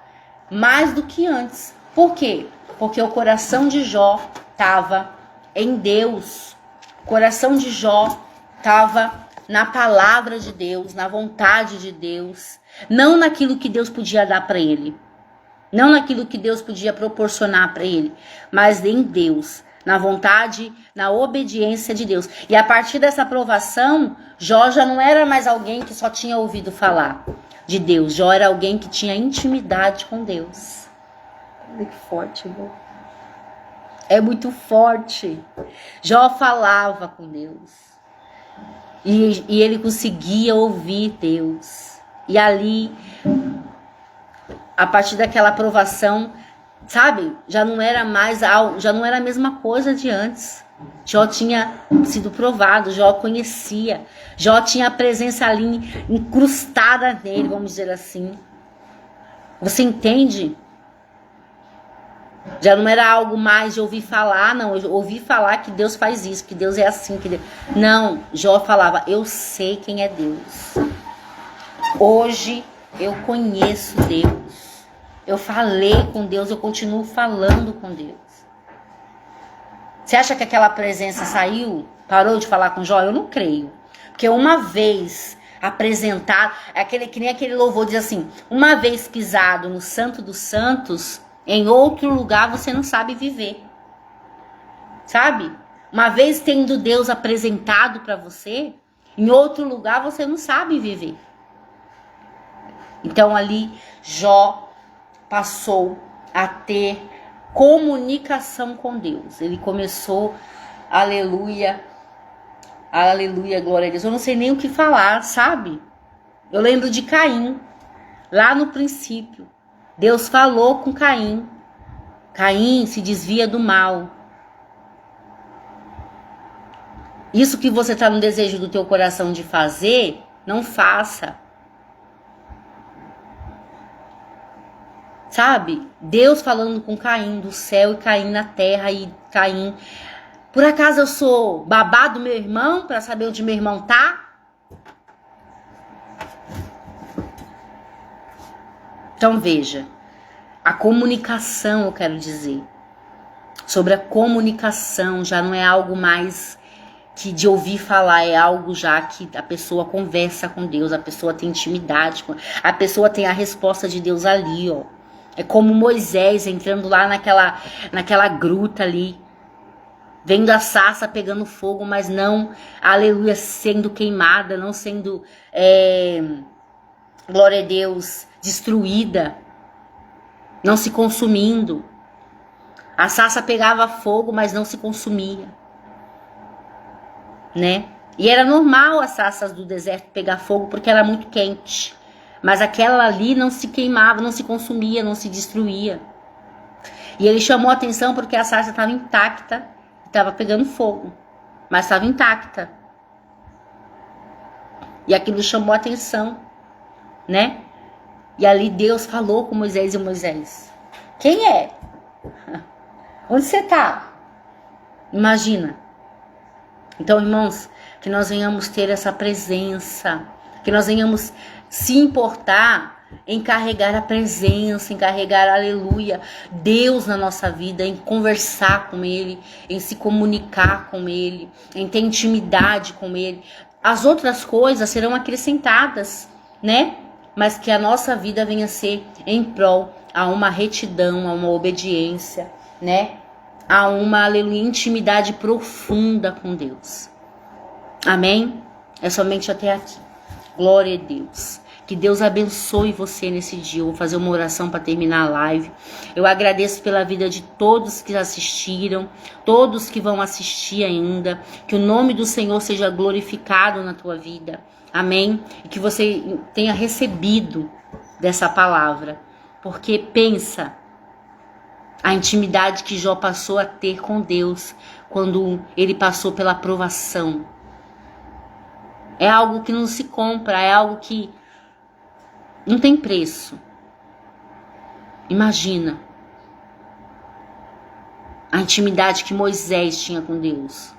mais do que antes. Por quê? Porque o coração de Jó estava em Deus. O coração de Jó estava na palavra de Deus, na vontade de Deus, não naquilo que Deus podia dar para ele, não naquilo que Deus podia proporcionar para ele, mas em Deus, na vontade, na obediência de Deus. E a partir dessa aprovação, Jó já não era mais alguém que só tinha ouvido falar de Deus. Jó era alguém que tinha intimidade com Deus. Olha que forte, irmão. É muito forte. Jó falava com Deus. E ele conseguia ouvir Deus. E ali, a partir daquela aprovação, sabe, já não era a mesma coisa de antes. Jó tinha sido provado, Jó conhecia, Jó tinha a presença ali incrustada nele, vamos dizer assim. Você entende? Já não era algo mais de ouvir falar, não. Eu ouvi falar que Deus faz isso, que Deus é assim. Não, Jó falava, eu sei quem é Deus. Hoje eu conheço Deus. Eu falei com Deus, eu continuo falando com Deus. Você acha que aquela presença saiu? Parou de falar com Jó? Eu não creio. Porque uma vez apresentado, que nem aquele louvor diz assim, uma vez pisado no Santo dos Santos, em outro lugar você não sabe viver. Sabe? Uma vez tendo Deus apresentado para você, em outro lugar você não sabe viver. Então ali Jó passou a ter comunicação com Deus. Ele começou, aleluia, aleluia, glória a Deus. Eu não sei nem o que falar, sabe? Eu lembro de Caim, lá no princípio. Deus falou com Caim. Caim se desvia do mal. Isso que você está no desejo do teu coração de fazer, não faça. Sabe? Deus falando com Caim do céu e Caim na terra e Caim... Por acaso eu sou babá do meu irmão para saber onde meu irmão tá? Então veja, a comunicação, eu quero dizer, sobre a comunicação já não é algo mais que de ouvir falar, é algo já que a pessoa conversa com Deus, a pessoa tem intimidade, a pessoa tem a resposta de Deus ali, ó. É como Moisés entrando lá naquela gruta ali, vendo a sarça pegando fogo, mas não, aleluia, sendo queimada, não sendo, glória a Deus, destruída, não se consumindo. A sarça pegava fogo, mas não se consumia, né? E era normal as sarças do deserto pegar fogo porque era muito quente. Mas aquela ali não se queimava, não se consumia, não se destruía. E ele chamou a atenção porque a sarça estava intacta, estava pegando fogo, mas estava intacta. E aquilo chamou a atenção, né? E ali Deus falou com Moisés e Moisés. Quem é? Onde você está? Imagina. Então, irmãos, que nós venhamos ter essa presença, que nós venhamos se importar em carregar a presença, em carregar, aleluia, Deus na nossa vida, em conversar com Ele, em se comunicar com Ele, em ter intimidade com Ele. As outras coisas serão acrescentadas, né? Mas que a nossa vida venha a ser em prol a uma retidão, a uma obediência, né? A uma, aleluia, intimidade profunda com Deus. Amém? É somente até aqui. Glória a Deus. Que Deus abençoe você nesse dia. Eu vou fazer uma oração para terminar a live. Eu agradeço pela vida de todos que assistiram, todos que vão assistir ainda. Que o nome do Senhor seja glorificado na tua vida. Amém? E que você tenha recebido dessa palavra. Porque pensa a intimidade que Jó passou a ter com Deus quando ele passou pela provação. É algo que não se compra, é algo que não tem preço. Imagina a intimidade que Moisés tinha com Deus.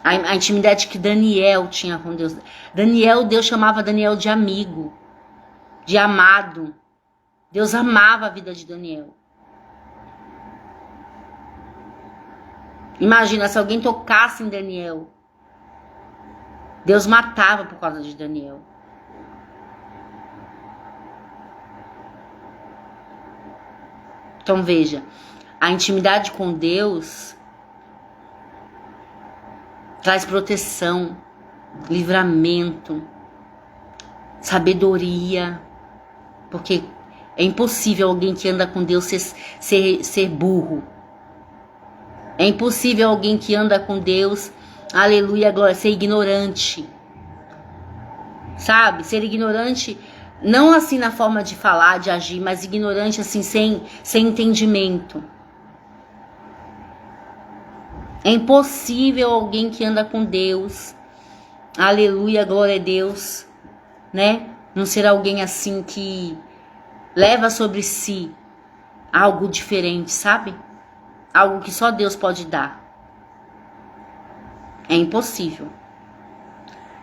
A intimidade que Daniel tinha com Deus. Deus chamava Daniel de amigo, de amado. Deus amava a vida de Daniel. Imagina se alguém tocasse em Daniel. Deus matava por causa de Daniel. Então veja, a intimidade com Deus traz proteção, livramento, sabedoria. Porque é impossível alguém que anda com Deus ser burro. É impossível alguém que anda com Deus, aleluia, glória, ser ignorante. Sabe? Ser ignorante, não assim na forma de falar, de agir, mas ignorante assim, sem entendimento. É impossível alguém que anda com Deus, aleluia, glória a Deus, né? Não ser alguém assim que leva sobre si algo diferente, sabe? Algo que só Deus pode dar. É impossível.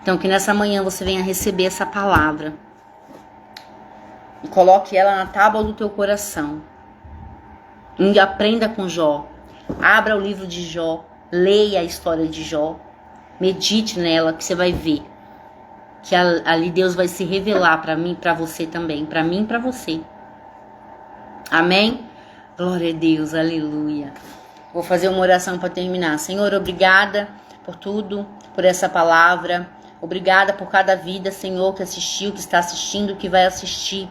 Então que nessa manhã você venha receber essa palavra. E coloque ela na tábua do teu coração. E aprenda com Jó. Abra o livro de Jó. Leia a história de Jó. Medite nela que você vai ver. Que ali Deus vai se revelar para mim e para você também. Para mim e para você. Amém? Glória a Deus, aleluia. Vou fazer uma oração para terminar. Senhor, obrigada por tudo, por essa palavra. Obrigada por cada vida, Senhor, que assistiu, que está assistindo, que vai assistir.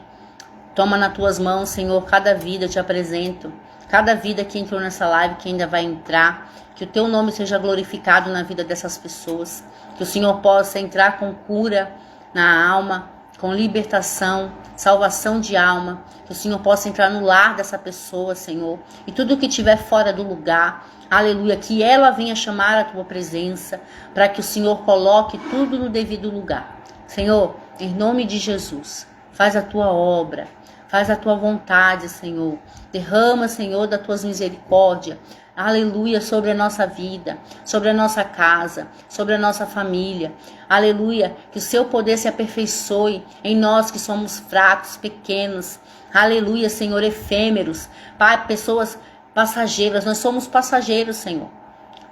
Toma nas tuas mãos, Senhor, cada vida eu te apresento. Cada vida que entrou nessa live, que ainda vai entrar. Que o teu nome seja glorificado na vida dessas pessoas. Que o Senhor possa entrar com cura na alma, com libertação, salvação de alma. Que o Senhor possa entrar no lar dessa pessoa, Senhor. E tudo que estiver fora do lugar, aleluia, que ela venha chamar a tua presença, para que o Senhor coloque tudo no devido lugar. Senhor, em nome de Jesus, faz a tua obra, faz a tua vontade, Senhor. Derrama, Senhor, das tuas misericórdias, aleluia, sobre a nossa vida, sobre a nossa casa, sobre a nossa família. Aleluia, que o seu poder se aperfeiçoe em nós que somos fracos, pequenos. Aleluia, Senhor, efêmeros. Pai, pessoas passageiras, nós somos passageiros, Senhor.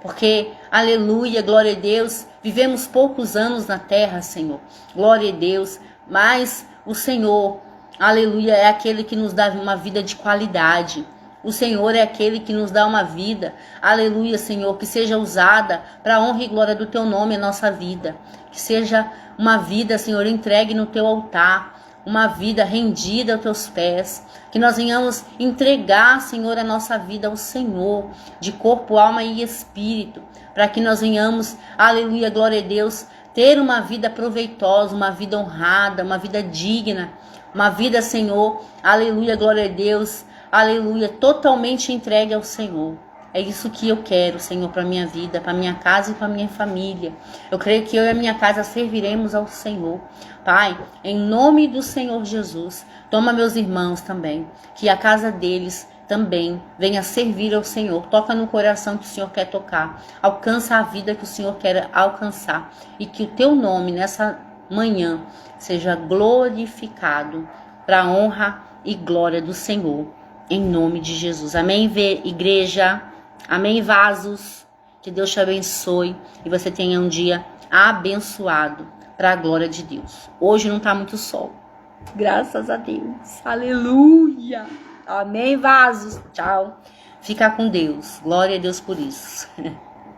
Porque, aleluia, glória a Deus, vivemos poucos anos na terra, Senhor. Glória a Deus, mas o Senhor, aleluia, é aquele que nos dá uma vida de qualidade. O Senhor é aquele que nos dá uma vida, aleluia, Senhor, que seja usada para a honra e glória do teu nome, a nossa vida. Que seja uma vida, Senhor, entregue no teu altar, uma vida rendida aos teus pés. Que nós venhamos entregar, Senhor, a nossa vida ao Senhor, de corpo, alma e espírito, para que nós venhamos, aleluia, glória a Deus, ter uma vida proveitosa, uma vida honrada, uma vida digna, uma vida, Senhor, aleluia, glória a Deus, aleluia, totalmente entregue ao Senhor. É isso que eu quero, Senhor, para minha vida, para minha casa e para minha família. Eu creio que eu e a minha casa serviremos ao Senhor. Pai, em nome do Senhor Jesus, toma meus irmãos também, que a casa deles também venha servir ao Senhor. Toca no coração que o Senhor quer tocar. Alcança a vida que o Senhor quer alcançar. E que o teu nome nessa manhã seja glorificado para a honra e glória do Senhor. Em nome de Jesus. Amém, igreja? Amém, vasos? Que Deus te abençoe e você tenha um dia abençoado para a glória de Deus. Hoje não está muito sol. Graças a Deus. Aleluia. Amém, vasos? Tchau. Fica com Deus. Glória a Deus por isso.